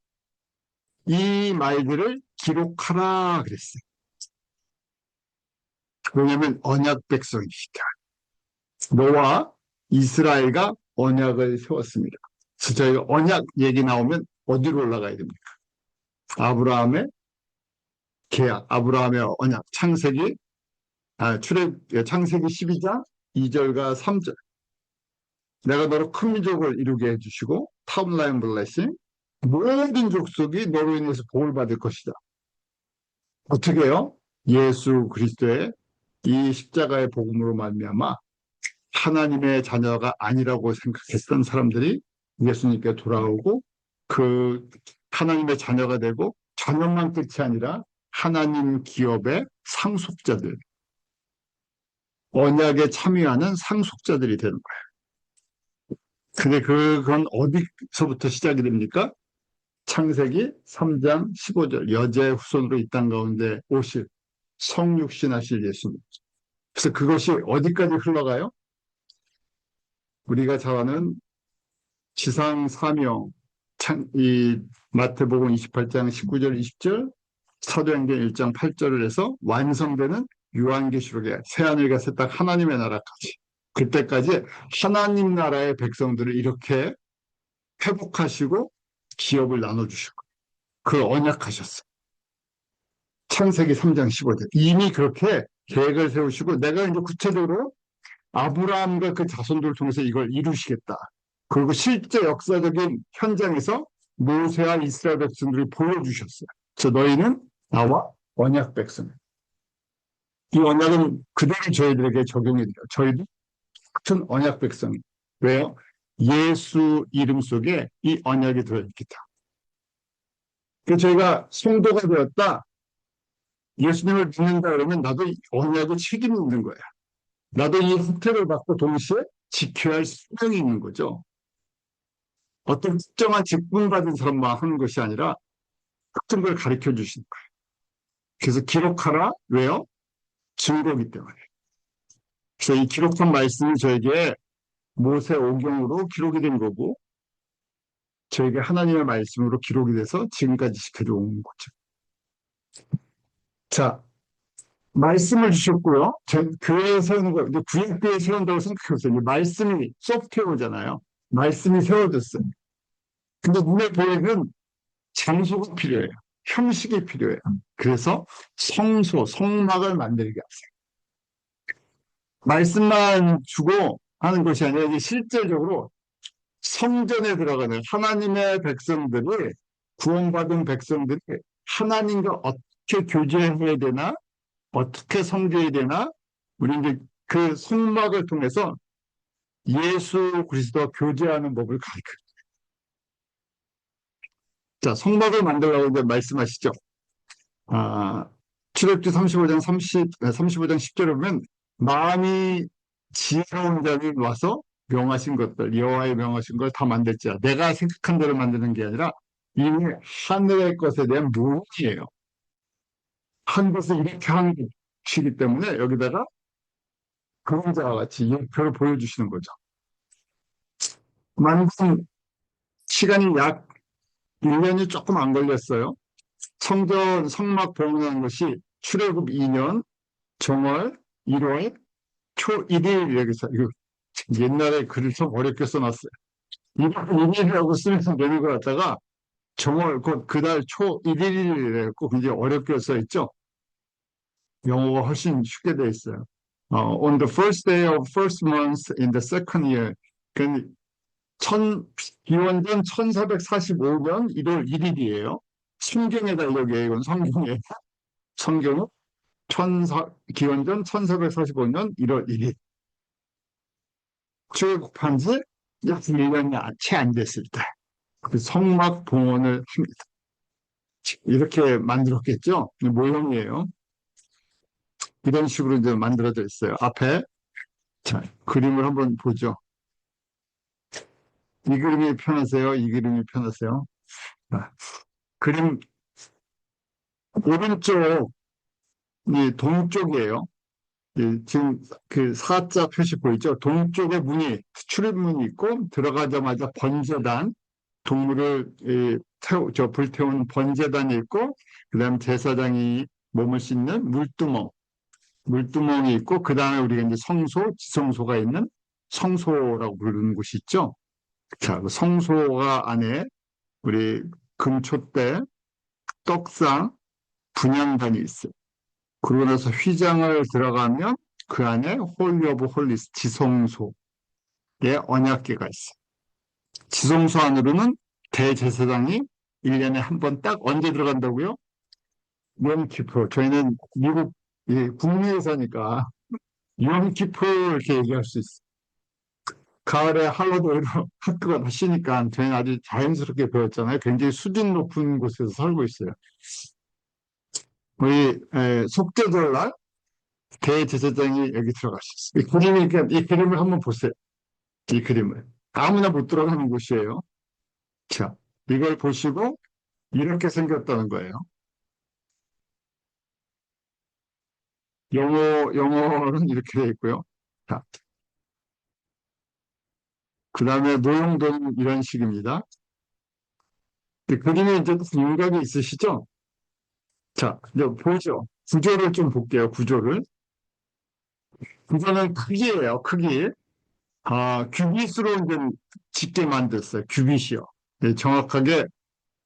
Speaker 1: 이 말들을 기록하라 그랬어요. 왜냐하면 언약 백성이시다. 너와 이스라엘과 언약을 세웠습니다. 그래서 저희가 언약 얘기 나오면 어디로 올라가야 됩니까? 아브라함의 계약, 아브라함의 언약, 창세기 12장 2절과 3절. 내가 너로 큰 민족을 이루게 해주시고 탑라인 블레싱 모든 족속이 너로 인해서 복을 받을 것이다. 어떻게 해요? 예수 그리스도의 이 십자가의 복음으로 말미암아 하나님의 자녀가 아니라고 생각했던 사람들이 예수님께 돌아오고 그 하나님의 자녀가 되고 자녀만 끝이 아니라 하나님 기업의 상속자들, 언약에 참여하는 상속자들이 되는 거예요. 근데 그건 어디서부터 시작이 됩니까? 창세기 3장 15절 여자의 후손으로 이 땅 가운데 오실 성육신 하실 예수님. 그래서 그것이 어디까지 흘러가요? 우리가 잘 아는 지상 사명, 이 마태복음 28장 19절 20절, 사도행전 1장 8절을 해서 완성되는 요한계시록의 새하늘과 새 땅 하나님의 나라까지 그때까지 하나님 나라의 백성들을 이렇게 회복하시고 기업을 나눠주시고 그걸 언약하셨어요. 창세기 3장 15절 이미 그렇게 계획을 세우시고 내가 이제 구체적으로 아브라함과 그 자손들을 통해서 이걸 이루시겠다. 그리고 실제 역사적인 현장에서 모세와 이스라엘 백성들이 보여주셨어요. 그래서 너희는 나와 언약 백성. 이 언약은 그대로 저희들에게 적용이 돼요. 저희도 같은 언약 백성. 왜요? 예수 이름 속에 이 언약이 들어있기 때문에. 그래서 저희가 성도가 되었다. 예수님을 믿는다 그러면 나도 이 언약의 책임이 있는 거야. 나도 이 혜택을 받고 동시에 지켜야 할 사명이 있는 거죠. 어떤 특정한 직분 받은 사람만 하는 것이 아니라 같은 걸 가르쳐 주시는 거예요. 그래서 기록하라. 왜요? 증거이기 때문에. 그래서 이 기록한 말씀이 저에게 모세 오경으로 기록이 된 거고 저에게 하나님의 말씀으로 기록이 돼서 지금까지 지켜져온 거죠. 자, 말씀을 주셨고요. 교회에 세우는 거, 이제 구약교회에 세운다고 생각해보세요. 이제 말씀이 소프트웨어잖아요. 말씀이 세워졌어요. 근데 눈에 보이는 장소가 필요해요. 형식이 필요해요. 그래서 성소, 성막을 만들게 하세요. 말씀만 주고 하는 것이 아니라 이제 실제적으로 성전에 들어가는 하나님의 백성들이 구원받은 백성들이 하나님과 어떻게 교제해야 되나 어떻게 섬겨야 되나 우리 이제 그 성막을 통해서 예수 그리스도와 교제하는 법을 가르쳐요. 자, 성막을 만들라고 이제 말씀하시죠. 아, 출애굽기 35장 35장 10절에 보면 마음이 지혜로운 자를 와서 명하신 것들, 여호와의 명하신 걸 다 만들지라. 내가 생각한 대로 만드는 게 아니라 이미 하늘의 것에 대한 무엇이에요. 한 것을 이렇게 한 것이기 때문에 여기다가 그림자와 같이 표를 보여주시는 거죠. 만든 시간이 약 1년이 조금 안 걸렸어요. 성전 성막 봉헌한 것이 출애굽 2년 정월 1월 초 1일 여기서 이거 옛날에 글을 좀 어렵게 써놨어요. 1월 1일이라고 쓰면서 되는 것 같다가 정월 그달 초 1일이라고 굉장히 어렵게 써 있죠. 영어가 훨씬 쉽게 돼 있어요. On the first day of first month in the second year. 그 기원전 1445년 1월 1일이에요. 성경에다 여기에 이건 성경에 성경은 기원전 1445년 1월 1일 출애굽한 지 약 1년이 채 안 됐을 때 그 성막 봉헌을 합니다. 이렇게 만들었겠죠? 모형이에요. 이런 식으로 이제 만들어져 있어요. 앞에 자, 그림을 한번 보죠. 이 그림이 편하세요? 이 그림이 편하세요? 자, 그림 오른쪽 이 동쪽이에요. 지금 그 사자 표시 보이죠? 동쪽에 문이 출입문이 있고 들어가자마자 번제단 동물을 불태우는 번제단이 있고 그다음 제사장이 몸을 씻는 물두멍이 있고 그 다음에 우리가 이제 성소, 지성소가 있는 성소라고 부르는 곳이 있죠. 자, 그 성소가 안에 우리 금촛대, 떡상, 분향단이 있어요. 그러고 나서 휘장을 들어가면 그 안에 홀리 오브 홀리스 지성소의 언약궤가 있어요. 지성소 안으로는 대제사장이 1년에 한 번 딱 언제 들어간다고요? 욤키프. 저희는 미국 북미에 사니까 욤키프 이렇게 얘기할 수 있어요. 가을에 할로도로 학교가 다 쉬니까 저희는 아주 자연스럽게 배웠잖아요. 굉장히 수준 높은 곳에서 살고 있어요. 우리 속죄절날 대제사장이 여기 들어갈 수 있어요. 이 그림을 한번 보세요. 이 그림을. 아무나 못 들어가는 곳이에요. 자, 이걸 보시고 이렇게 생겼다는 거예요. 영어는 이렇게 되어 있고요. 자, 그 다음에 노용도는 이런 식입니다. 그림에 이제 윤곽이 있으시죠? 자, 이제 보죠. 구조를 좀 볼게요. 구조는 크기예요. 크기. 큐빗으로 이제 짓게 만들었어요. 큐빗이요. 네, 정확하게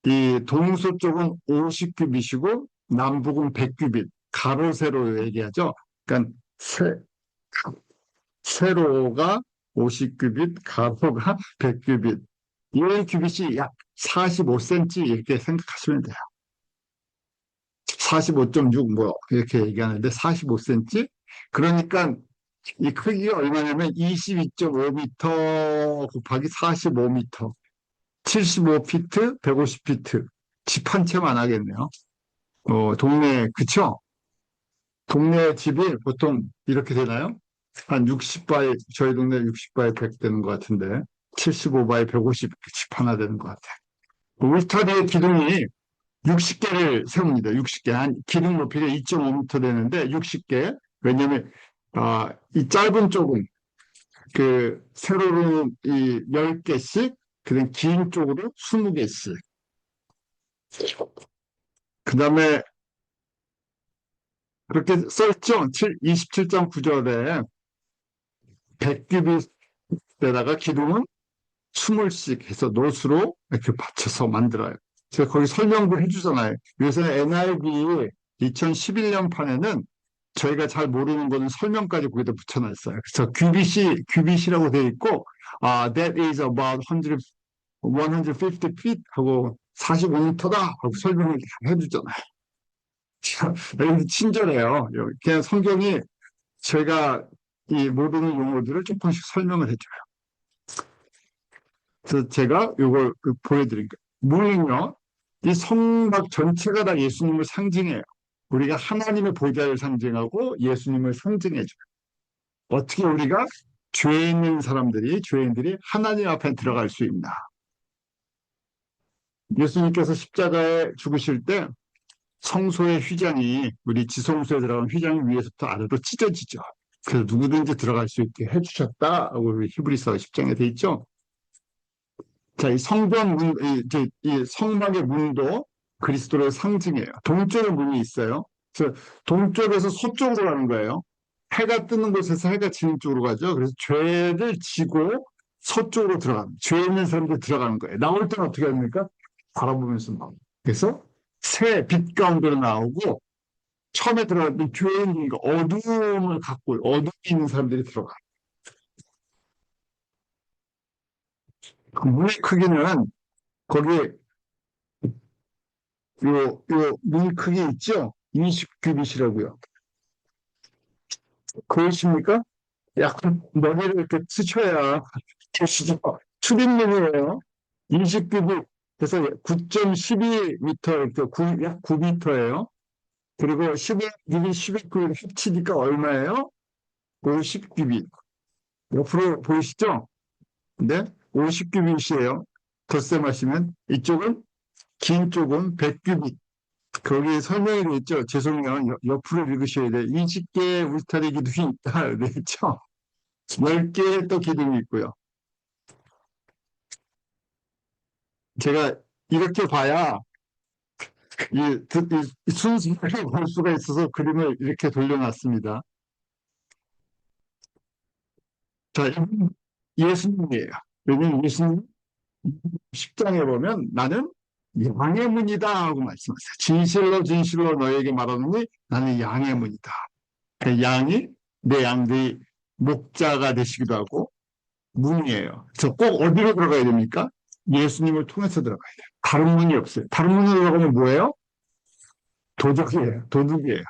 Speaker 1: 이 동서쪽은 50큐빗이고 남북은 100큐빗. 가로 세로 얘기하죠. 그러니까 세로가 50큐빗, 가로가 100큐빗. 이 큐빗이 약 45cm 이렇게 생각하시면 돼요. 45.6 뭐 이렇게 얘기하는데 45cm. 그러니까 이 크기가 얼마냐면 22.5m 곱하기 45m, 75피트, 150피트. 집 한 채만 하겠네요. 동네, 그쵸? 동네 집이 보통 이렇게 되나요? 한 60바이, 저희 동네 60바이 100 되는 것 같은데, 75바이 150 집 하나 되는 것 같아요. 울타리의 기둥이 60개를 세웁니다. 60개. 한 기둥 높이가 2.5m 되는데 60개. 왜냐면, 이 짧은 쪽은 세로로 이 10개씩, 그다음 긴 쪽으로 20개씩. 그 다음에 그렇게 써있죠? 27.9절에 100규빗에다가 기둥은 20씩 해서 노수로 이렇게 받쳐서 만들어요. 제가 거기 설명도 해주잖아요. 요새 NIV 2011년 판에는 저희가 잘 모르는 거는 설명까지 거기다 붙여놨어요. 그래서 규빗이라고 되어 있고, that is about 150 feet 하고 45m다 하고 설명을 다 해주잖아요. 여기 친절해요. 그냥 성경이 제가 이 모르는 용어들을 조금씩 설명을 해줘요. 그래서 제가 이걸 보여드린 거예요. 물은요, 이 성막 전체가 다 예수님을 상징해요. 우리가 하나님의 보좌를 상징하고 예수님을 상징해줘요. 어떻게 우리가 죄 있는 사람들이, 죄인들이 하나님 앞에 들어갈 수 있나? 예수님께서 십자가에 죽으실 때 성소의 휘장이, 우리 지성소에 들어간 휘장이 위에서부터 아래로 찢어지죠. 그래서 누구든지 들어갈 수 있게 해주셨다. 우리 히브리서 10장에 돼 있죠. 자, 이 성전 문, 이 성막의 문도 그리스도를 상징해요. 동쪽에 문이 있어요. 그래서 동쪽에서 서쪽으로 가는 거예요. 해가 뜨는 곳에서 해가 지는 쪽으로 가죠. 그래서 죄를 지고 서쪽으로 들어가는, 죄 있는 사람들 들어가는 거예요. 나올 때는 어떻게 합니까? 바라보면서 나옵니다. 그래서 새 빛 가운데로 나오고, 처음에 들어갔던 죄인, 어두움을 갖고, 어둠이 있는 사람들이 들어가요. 그 문의 크기는 거기 문 크기 있죠? 20규빗이라고요. 그러십니까? 약간 머리를 이렇게 스쳐야 계시죠? 추린문이에요. 20규빗. 그래서 9.12m, 약 9m예요. 그리고 11규빗, 12규빗 합치니까 얼마예요? 50규빗. 옆으로 보이시죠? 근데 50규빗이에요. 덧셈 하시면 이쪽은 긴 쪽은 100규빗. 거기 설명이 되어 있죠. 죄송해요. 옆으로 읽으셔야 돼요. 20개의 울타리 기둥이 있다. 되어 있죠. 10개의 또 기둥이 있고요. 제가 이렇게 봐야 이 순서를 볼 수가 있어서 그림을 이렇게 돌려놨습니다. 자, 이건 예수님이에요. 왜냐면 예수님 10장에 보면 나는 양의 문이다 하고 말씀하세요. 진실로 진실로 너에게 말하노니 나는 양의 문이다. 그 양이 내 양들이 목자가 되시기도 하고 문이에요. 그래서 꼭 어디로 들어가야 됩니까? 예수님을 통해서 들어가야 돼요. 다른 문이 없어요. 다른 문으로 들어가면 뭐예요? 도적이에요. 도둑이에요.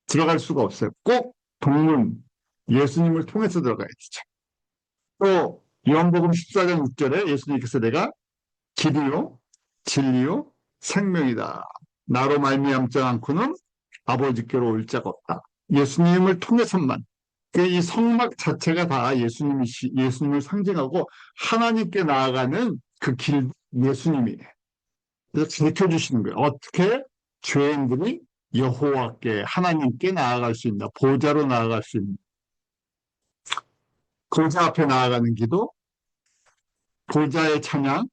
Speaker 1: 들어갈 수가 없어요. 꼭 동문, 예수님을 통해서 들어가야 되죠. 또 요한복음 14장 6절에 예수님께서 내가 길이요, 진리요, 생명이다. 나로 말미암지 않고는 아버지께로 올 자가 없다. 예수님을 통해서만. 이 성막 자체가 다 예수님을 상징하고 하나님께 나아가는 그 길, 예수님이에요. 그래서 가르쳐 주시는 거예요. 어떻게 죄인들이 여호와께, 하나님께 나아갈 수 있나, 보좌로 나아갈 수 있나. 보좌 앞에 나아가는 기도, 보좌의 찬양,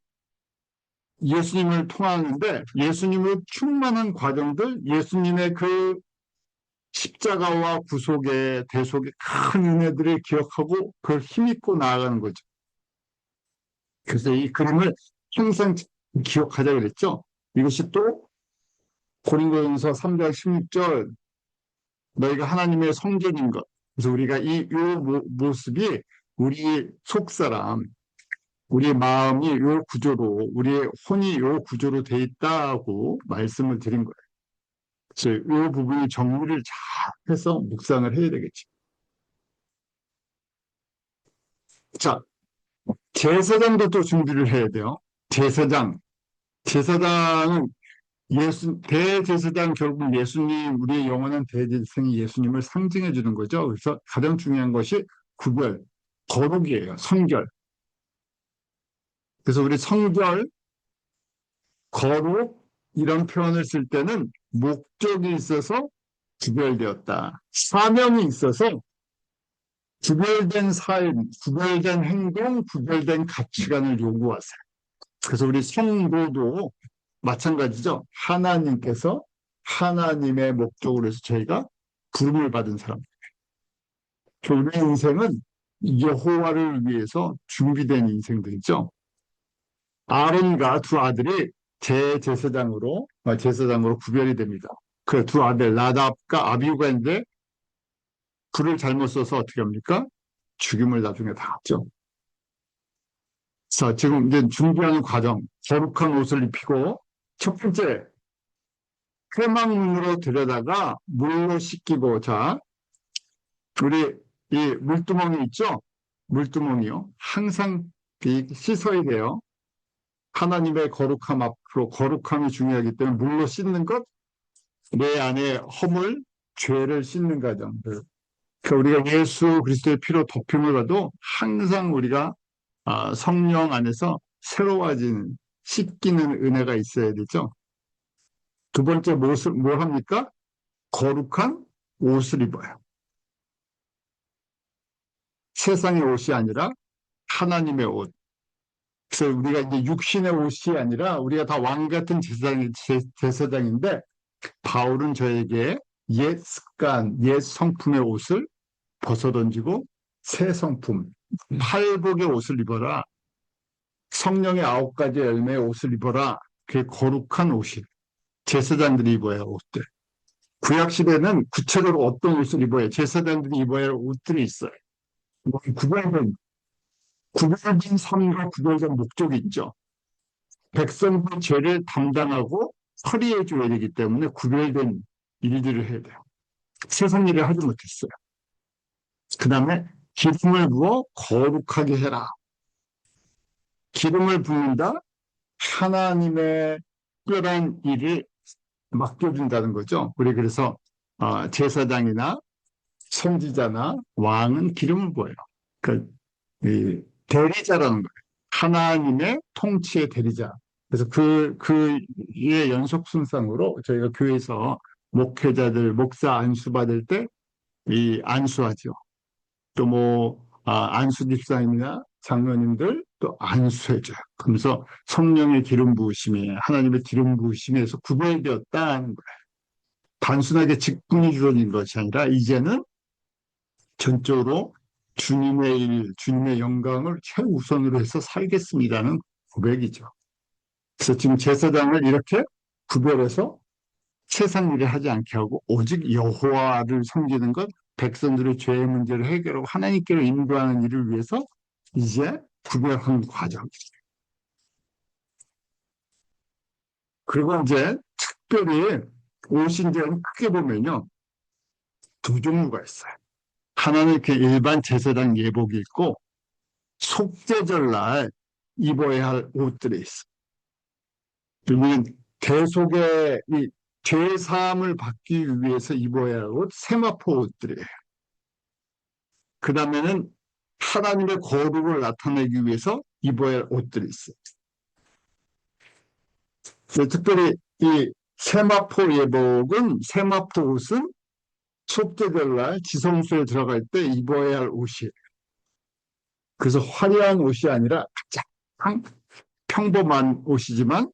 Speaker 1: 예수님을 통하는데 예수님을 충만한 과정들, 예수님의 그 십자가와 구속의 대속의 큰 은혜들을 기억하고 그걸 힘입고 나아가는 거죠. 그래서 이 그림을 항상 기억하자 그랬죠. 이것이 또 고린도전서 3장 16절 너희가 하나님의 성전인 것. 그래서 우리가 이 모습이 우리 속사람, 우리의 마음이 요 구조로, 우리의 혼이 요 구조로 돼 있다고 말씀을 드린 거예요. 그래서 이 부분이 정리를 잘 해서 묵상을 해야 되겠죠. 자, 제사장도 또 준비를 해야 돼요. 제사장. 제사장은 대제사장 결국 예수님, 우리의 영원한 대제사장이 예수님을 상징해 주는 거죠. 그래서 가장 중요한 것이 구별, 거룩이에요. 성결. 그래서 우리 성결, 거룩, 이런 표현을 쓸 때는 목적이 있어서 구별되었다. 사명이 있어서 구별된 삶, 구별된 행동, 구별된 가치관을 요구하세요. 그래서 우리 성도도 마찬가지죠. 하나님께서 하나님의 목적으로 해서 저희가 부름을 받은 사람. 우리 인생은 여호와를 위해서 준비된 인생들이죠. 아론과 두 아들이 제사장으로 구별이 됩니다. 그 두 아들 나답과 아비후가 있는데 불을 잘못 써서 어떻게 합니까? 죽임을 나중에 당했죠. 자, 지금 이제 준비하는 과정, 거룩한 옷을 입히고 첫 번째 회막문으로 들여다가 물로 씻기고, 자, 우리 이 물두멍이 있죠? 물두멍이요. 항상 씻어야 돼요. 하나님의 거룩함 앞으로 거룩함이 중요하기 때문에 물로 씻는 것, 내 안에 허물, 죄를 씻는 과정. 그러니까 우리가 예수 그리스도의 피로 덮임을 받도 항상 우리가 성령 안에서 새로워지는, 씻기는 은혜가 있어야 되죠. 두 번째, 뭘 합니까? 거룩한 옷을 입어요. 세상의 옷이 아니라 하나님의 옷. 그래서 우리가 이제 육신의 옷이 아니라 우리가 다 왕 같은 제사장인데 바울은 저에게 옛 습관, 옛 성품의 옷을 벗어던지고 새 성품, 팔복의 옷을 입어라. 성령의 9가지 열매의 옷을 입어라. 그게 거룩한 옷이 제사장들이 입어야 할 옷들. 구약 시대는 구체적으로 어떤 옷을 입어야 제사장들이 입어야 할 옷들이 있어요. 구별된 삶과 구별된 목적이 있죠. 백성의 죄를 담당하고 처리해 줘야 되기 때문에 구별된 일들을 해야 돼요. 세상 일을 하지 못했어요. 그 다음에 기름을 부어 거룩하게 해라. 기름을 붓는다? 하나님의 특별한 일을 맡겨준다는 거죠. 우리 그래서 제사장이나 선지자나 왕은 기름을 부어요. 그 대리자라는 거예요. 하나님의 통치의 대리자. 그래서 그의 연속 순상으로 저희가 교회에서 목회자들, 목사 안수 받을 때 이 안수하죠. 또 안수 집사님이나 장로님들 또 안수해줘요. 그러면서 성령의 기름 부으심에 하나님의 기름 부으심에서 구별되었다는 거예요. 단순하게 직분이 주어진 것이 아니라 이제는 전적으로 주님의 일, 주님의 영광을 최우선으로 해서 살겠습니다는 고백이죠. 그래서 지금 제사장을 이렇게 구별해서 세상 일을 하지 않게 하고 오직 여호와를 섬기는 것, 백성들의 죄의 문제를 해결하고 하나님께로 인도하는 일을 위해서 이제 구별하는 과정이죠. 그리고 이제 특별히 오신제는 크게 보면요. 두 종류가 있어요. 하나는 그 일반 제사장 예복이 있고 속죄절날 입어야 할 옷들이 있어요. 그러면 대속의 이 죄사함을 받기 위해서 입어야 할 옷, 세마포 옷들이에요. 그 다음에는 하나님의 거룩을 나타내기 위해서 입어야 할 옷들이 있어요. 특별히 이 세마포 예복은, 세마포 옷은 속죄절날 지성소에 들어갈 때 입어야 할 옷이에요. 그래서 화려한 옷이 아니라 가장 평범한 옷이지만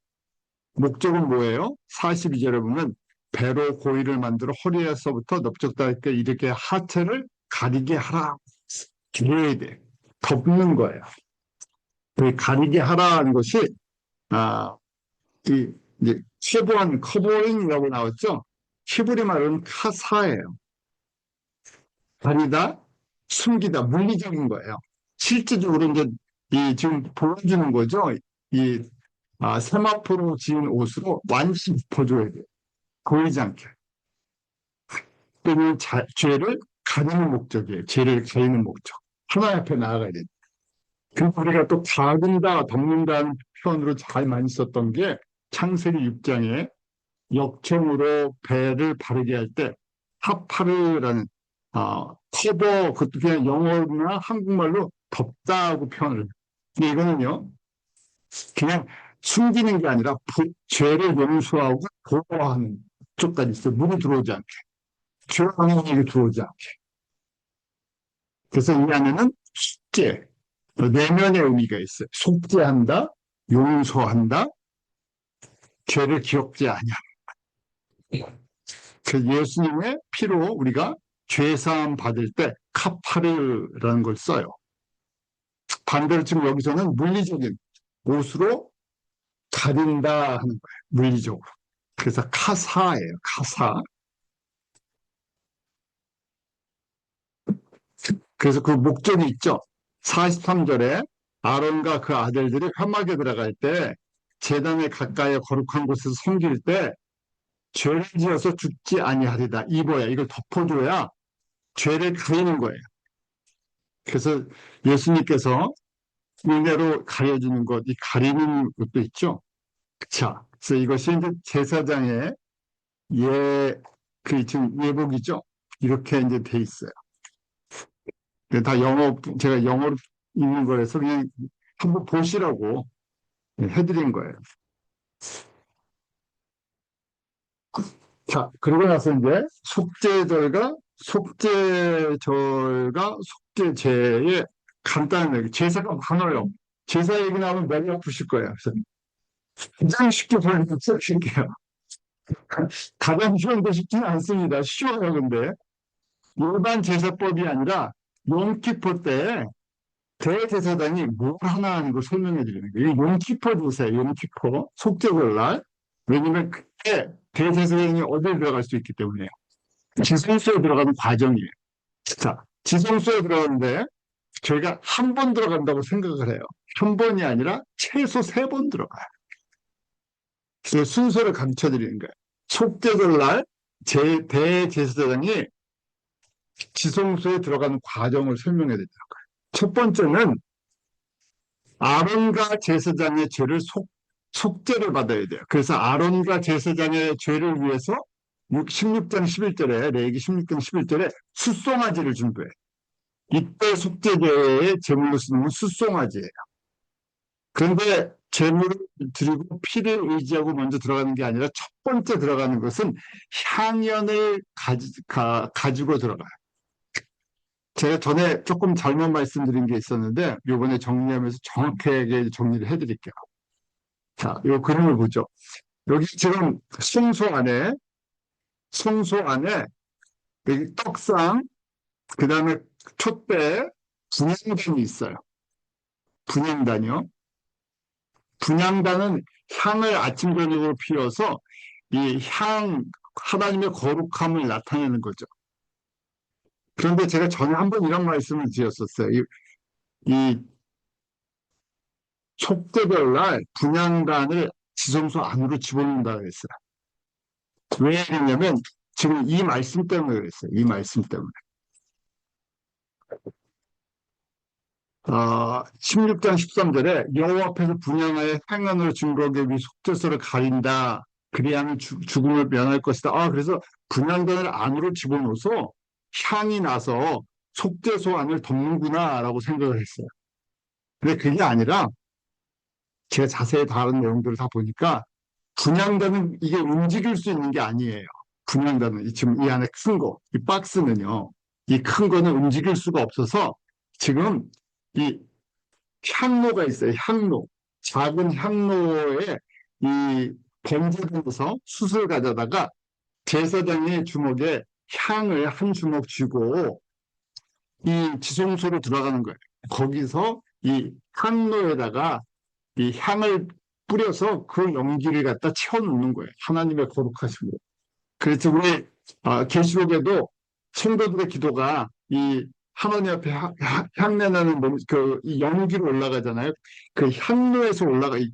Speaker 1: 목적은 뭐예요? 42절에 보면 배로 고의를 만들어 허리에서부터 넓적다리까지 이렇게 하체를 가리게 하라. 줄여야 돼. 덮는 거예요. 가리게 하라는 것이 이제 최소한 커버링이라고 나왔죠. 히브리 말은 카사예요. 가리다, 숨기다, 물리적인 거예요. 실질적으로 이제 지금 보여주는 거죠. 이 세마포로 지은 옷으로 완전히 덮어줘야 돼요. 보이지 않게. 또는 죄를 가리는 목적이에요. 죄를 가리는 목적. 하나님 앞에 나아가야 돼요. 그리고 우리가 또 가른다, 덮는다는 표현으로 잘 많이 썼던 게 창세기 6장에 역청으로 배를 바르게 할 때 하파르라는 커버 그것도 그냥 영어나 한국말로 덮다고 표현을 해요. 근데 이거는요 그냥 숨기는 게 아니라 죄를 용서하고 보호하는 쪽까지 있어요. 물이 들어오지 않게 죄악이 들어오지 않게. 그래서 이 안에는 속죄 내면의 의미가 있어요. 속죄한다, 용서한다, 죄를 기억지 아니야. 그 예수님의 피로 우리가 죄사함 받을 때 카파르라는 걸 써요. 반대로 지금 여기서는 물리적인 옷으로 가린다 하는 거예요. 물리적으로. 그래서 카사예요. 카사. 그래서 그 목적이 있죠. 43절에 아론과 그 아들들이 회막에 들어갈 때 제단에 가까이 거룩한 곳에서 섬길 때 죄를 지어서 죽지 아니하리다. 입어야 이걸 덮어줘야 죄를 가리는 거예요. 그래서 예수님께서 은혜로 가려지는 것, 이 가리는 것도 있죠. 자, 그래서 이것이 이제 제사장의 지금 예복이죠. 이렇게 이제 돼 있어요. 다 제가 영어로 읽는 거라서 그냥 한번 보시라고 해드린 거예요. 자, 그러고 나서 이제 속죄제의 간단한 얘기, 제사가 많아요. 제사 얘기 나오면 머리 아프실 거예요. 그래서 가장 쉽게 설명드릴게요. 가장 쉬운데 쉽지는 않습니다. 쉬워요, 근데. 일반 제사법이 아니라 욤키포 때 대제사장이 뭘 하나 하는 걸 설명해 드리는 거예요. 욤키포 제사예요, 욤키포. 속죄절날. 왜냐면 그때 대제사장이 어딜 들어갈 수 있기 때문에요. 지성소에 들어가는 과정이에요. 자, 지성소에 들어가는데 저희가 한 번 들어간다고 생각을 해요. 한 번이 아니라 최소 3번 들어가요. 그래서 순서를 가르쳐 드리는 거예요. 속죄절날 대제사장이 지성소에 들어가는 과정을 설명해 드리는 거예요. 첫 번째는 아론과 제사장의 죄를 속죄를 받아야 돼요. 그래서 아론과 제사장의 죄를 위해서 16장 11절에 레위기 16장 11절에 숫송아지를 준비해. 이때 속죄제의 제물로 쓰는 건 숫송아지예요. 그런데 제물을 드리고 피를 의지하고 먼저 들어가는 게 아니라 첫 번째 들어가는 것은 향연을 가지고 들어가요. 제가 전에 조금 잘못 말씀드린 게 있었는데 이번에 정리하면서 정확하게 정리를 해드릴게요. 자, 이 그림을 보죠. 여기 지금 성소 안에 여기 떡상, 그 다음에 촛대, 분향단이 있어요. 분향단이요. 분향단은 향을 아침 저녁으로 피워서 하나님의 거룩함을 나타내는 거죠. 그런데 제가 전에 한번 이런 말씀을 드렸었어요. 이 속죄별날 분향단을 지성소 안으로 집어넣는다고 했어요. 왜 그랬냐면 지금 이 말씀 때문에 그랬어요. 이 말씀 때문에. 16장 13절에 여호와 앞에서 분향하여 행한으로 증거하기 위해 속죄소를 가린다. 그리하면 죽음을 면할 것이다. 그래서 분향단을 안으로 집어넣어서 향이 나서 속죄소 안을 덮는구나라고 생각을 했어요. 근데 그게 아니라 제가 자세히 다른 내용들을 다 보니까 분향단은 이게 움직일 수 있는 게 아니에요. 분향단은 지금 이 안에 큰 거, 이 박스는요. 이 큰 거는 움직일 수가 없어서 지금 이 향로가 있어요. 향로. 작은 향로에 이 번제에서 숯을 가져다가 제사장의 주먹에 향을 한 주먹 쥐고 이 지성소로 들어가는 거예요. 거기서 이 향로에다가 이 향을 뿌려서 그 연기를 갖다 채워놓는 거예요. 하나님의 거룩하심으로. 그래서 우리 계시록에도 성도들의 기도가 이 하나님 앞에 향내나는 이 연기로 올라가잖아요. 그 향로에서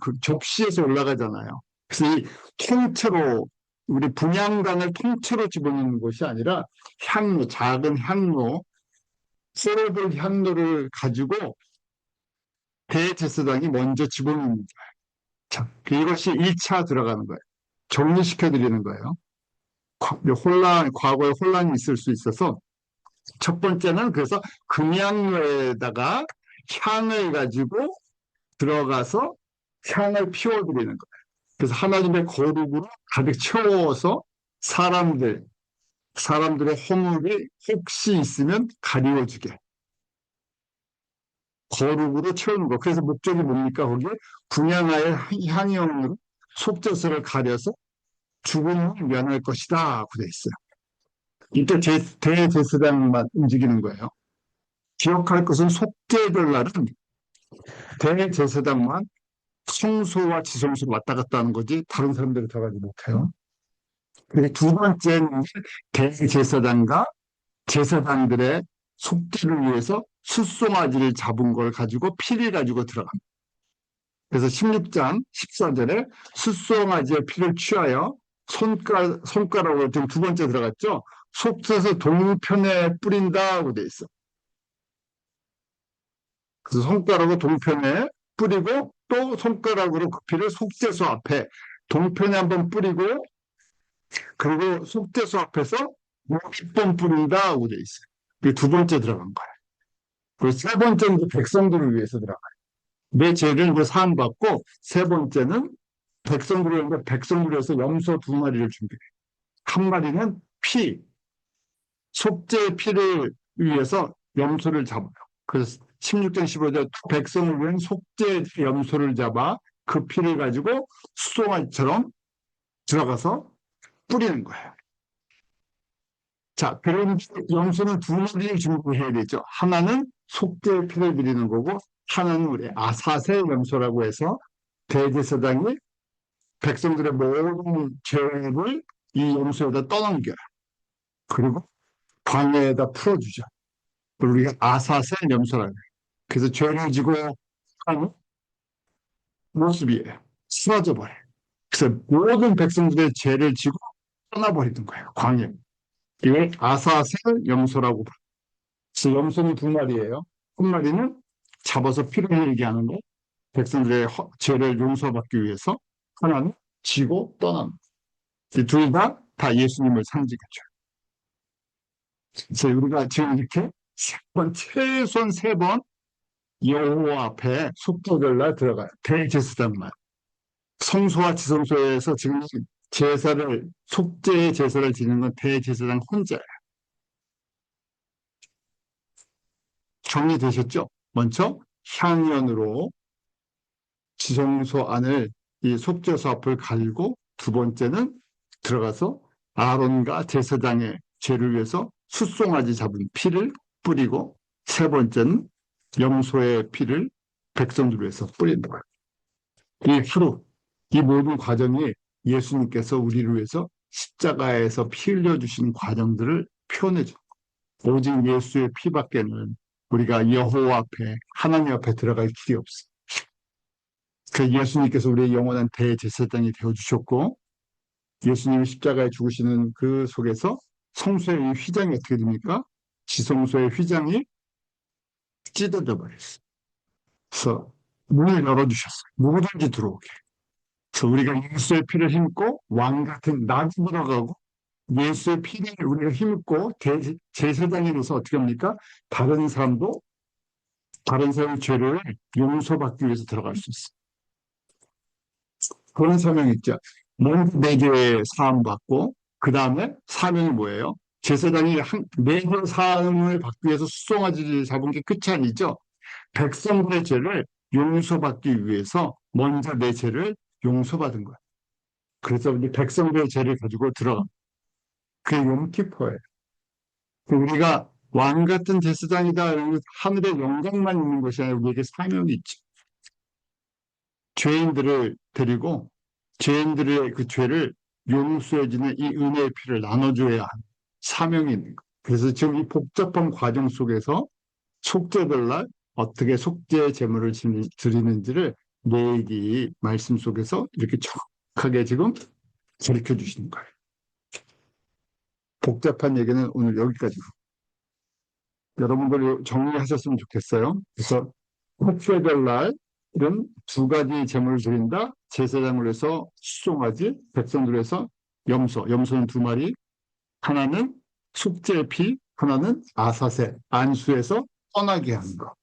Speaker 1: 그 접시에서 올라가잖아요. 그래서 이 통째로 우리 분향단을 통째로 집어넣는 것이 아니라 향로, 작은 향로, 썰어볼 향로를 가지고 대제사장이 먼저 집어넣는 거예요. 자, 이것이 1차 들어가는 거예요. 정리시켜 드리는 거예요. 과거에 혼란이 있을 수 있어서 첫 번째는 그래서 금양로에다가 향을 가지고 들어가서 향을 피워드리는 거예요. 그래서 하나님의 거룩으로 가득 채워서 사람들의 허물이 혹시 있으면 가리워주게 거룩으로 채우는 거. 그래서 목적이 뭡니까? 거기에 분양하여 향연으로 속죄서를 가려서 죽음을 면할 것이다. 고 돼 있어요. 이때 대제사장만 움직이는 거예요. 기억할 것은 속죄절날은 대제사장만 성소와 지성소를 왔다 갔다 하는 거지 다른 사람들이 들어가지 못해요. 그리고 두 번째는 대제사장과 제사장들의 속죄를 위해서 숫송아지를 잡은 걸 가지고 피를 가지고 들어갑니다. 그래서 16장 14절에 숫송아지의 피를 취하여 손가락으로 지금 두 번째 들어갔죠. 속죄서 동편에 뿌린다고 돼 있어. 그래서 손가락으로 동편에 뿌리고 또 손가락으로 그 피를 속죄소 앞에 동편에 한번 뿌리고 그리고 속죄소 앞에서 60번 뿌린다고 돼 있어요. 그게 두 번째 들어간 거예요. 그리고 세 번째는 그 백성들을 위해서 들어가요. 내 죄를 사함받고 세 번째는 백성들을 위해서 염소 두 마리를 준비해요. 한 마리는 속죄의 피를 위해서 염소를 잡아요. 그래서 16장 15절 백성을 위한 속죄 염소를 잡아 그 피를 가지고 수송아지처럼 들어가서 뿌리는 거예요. 자, 그럼 염소는 두 마리를 준비해야 되죠. 하나는 속죄의 피를 드리는 거고 하나는 우리 아사세 염소라고 해서 대제사장이 백성들의 모든 죄를 이 염소에다 떠넘겨요. 그리고 광야에다 풀어주죠. 우리가 아사세 염소라고 해요. 그래서 죄를 지고 하는 모습이에요. 쓰러져 버려요. 그래서 모든 백성들의 죄를 지고 떠나버리는 거예요. 광야. 이걸 아사셀 염소라고 불러요. 그래서 염소는 두 마리예요. 한 마리는 잡아서 피를 흘리게 하는 거, 백성들의 죄를 용서받기 위해서 하나는 지고 떠나는 거. 이 둘 다 예수님을 상징하죠. 그래서 우리가 지금 이렇게 최소한 세 번 여호와 앞에 속죄절날 들어가요. 대제사장만. 성소와 지성소에서 지금 속죄의 제사를 지는 건 대제사장 혼자예요. 정리되셨죠? 먼저 향연으로 지성소 안을 이 속죄소 앞을 갈고 두 번째는 들어가서 아론과 제사장의 죄를 위해서 숫송아지 잡은 피를 뿌리고 세 번째는 염소의 피를 백성들 위해서 뿌린다. 이 모든 과정이 예수님께서 우리를 위해서 십자가에서 피 흘려주신 과정들을 표현해줘. 오직 예수의 피밖에는 우리가 여호와 앞에 하나님 앞에 들어갈 길이 없어. 그 예수님께서 우리의 영원한 대제사장이 되어주셨고 예수님이 십자가에 죽으시는 그 속에서 성소의 휘장이 어떻게 됩니까? 지성소의 휘장이 찢어져 버렸어요. 그래서 문을 열어주셨어요. 누구든지 들어오게. 그래서 우리가 예수의 피를 힘입고 왕 같은 낙이 들어가고 예수의 피를 우리가 힘입고 제사장이 돼서 어떻게 합니까? 다른 사람의 죄를 용서받기 위해서 들어갈 수 있어요. 그런 사명이 있죠. 먼저 내 죄 사함 받고 그 다음에 사명이 뭐예요? 제사장이 내 죄 사함을 받기 위해서 수송아지를 잡은 게 끝이 아니죠. 백성들의 죄를 용서받기 위해서 먼저 내 죄를 용서받은 거예요. 그래서 우리 백성들의 죄를 가지고 들어가. 그게 용키퍼예요. 우리가 왕 같은 제사장이다. 하늘의 영광만 있는 것이 아니라 우리에게 사명이 있죠. 죄인들을 데리고 죄인들의 그 죄를 용서해주는 이 은혜의 피를 나눠줘야 하는 사명이 있는 거예요. 그래서 지금 이 복잡한 과정 속에서 속죄절날 어떻게 속죄 제물을 드리는지를 레위기 말씀 속에서 이렇게 정확하게 지금 가르쳐 주시는 거예요. 복잡한 얘기는 오늘 여기까지로. 여러분들 정리하셨으면 좋겠어요. 그래서 특별날 이런 두 가지 제물을 드린다. 제사장을 해서 수송아지, 백성들 해서 염소, 염소는 두 마리, 하나는 속죄의 피, 하나는 아사세, 안수에서 떠나게 하는 것.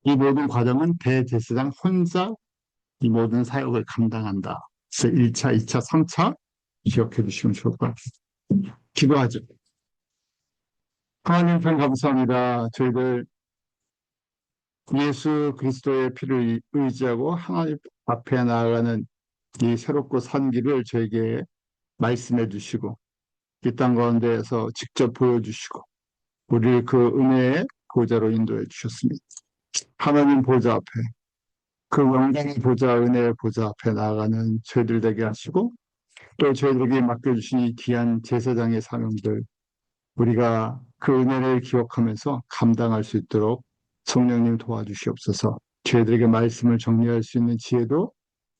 Speaker 1: 이 모든 과정은 대제사장 혼자 이 모든 사역을 감당한다. 그래서 1차, 2차, 3차 기억해 주시면 좋을 것 같습니다. 기도하죠. 하나님 편 감사합니다. 저희들 예수 그리스도의 피를 의지하고 하나님 앞에 나아가는 이 새롭고 산 길을 저에게 말씀해 주시고 이 땅 가운데에서 직접 보여주시고 우리를 그 은혜의 보좌로 인도해 주셨습니다. 하나님 보좌 앞에 그 영광의 보좌, 은혜의 보좌 앞에 나아가는 저희들 되게 하시고 또 저희들에게 맡겨주신 이 귀한 제사장의 사명들 우리가 그 은혜를 기억하면서 감당할 수 있도록 성령님 도와주시옵소서. 저희들에게 말씀을 정리할 수 있는 지혜도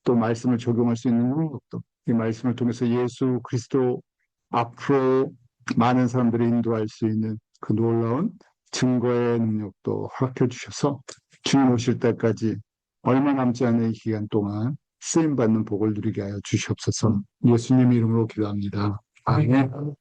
Speaker 1: 또 말씀을 적용할 수 있는 능력도 이 말씀을 통해서 예수 그리스도 앞으로 많은 사람들을 인도할 수 있는 그 놀라운 증거의 능력도 허락해 주셔서 주님 오실 때까지 얼마 남지 않은 이 기간 동안 쓰임받는 복을 누리게 하여 주시옵소서. 예수님 이름으로 기도합니다. 아멘.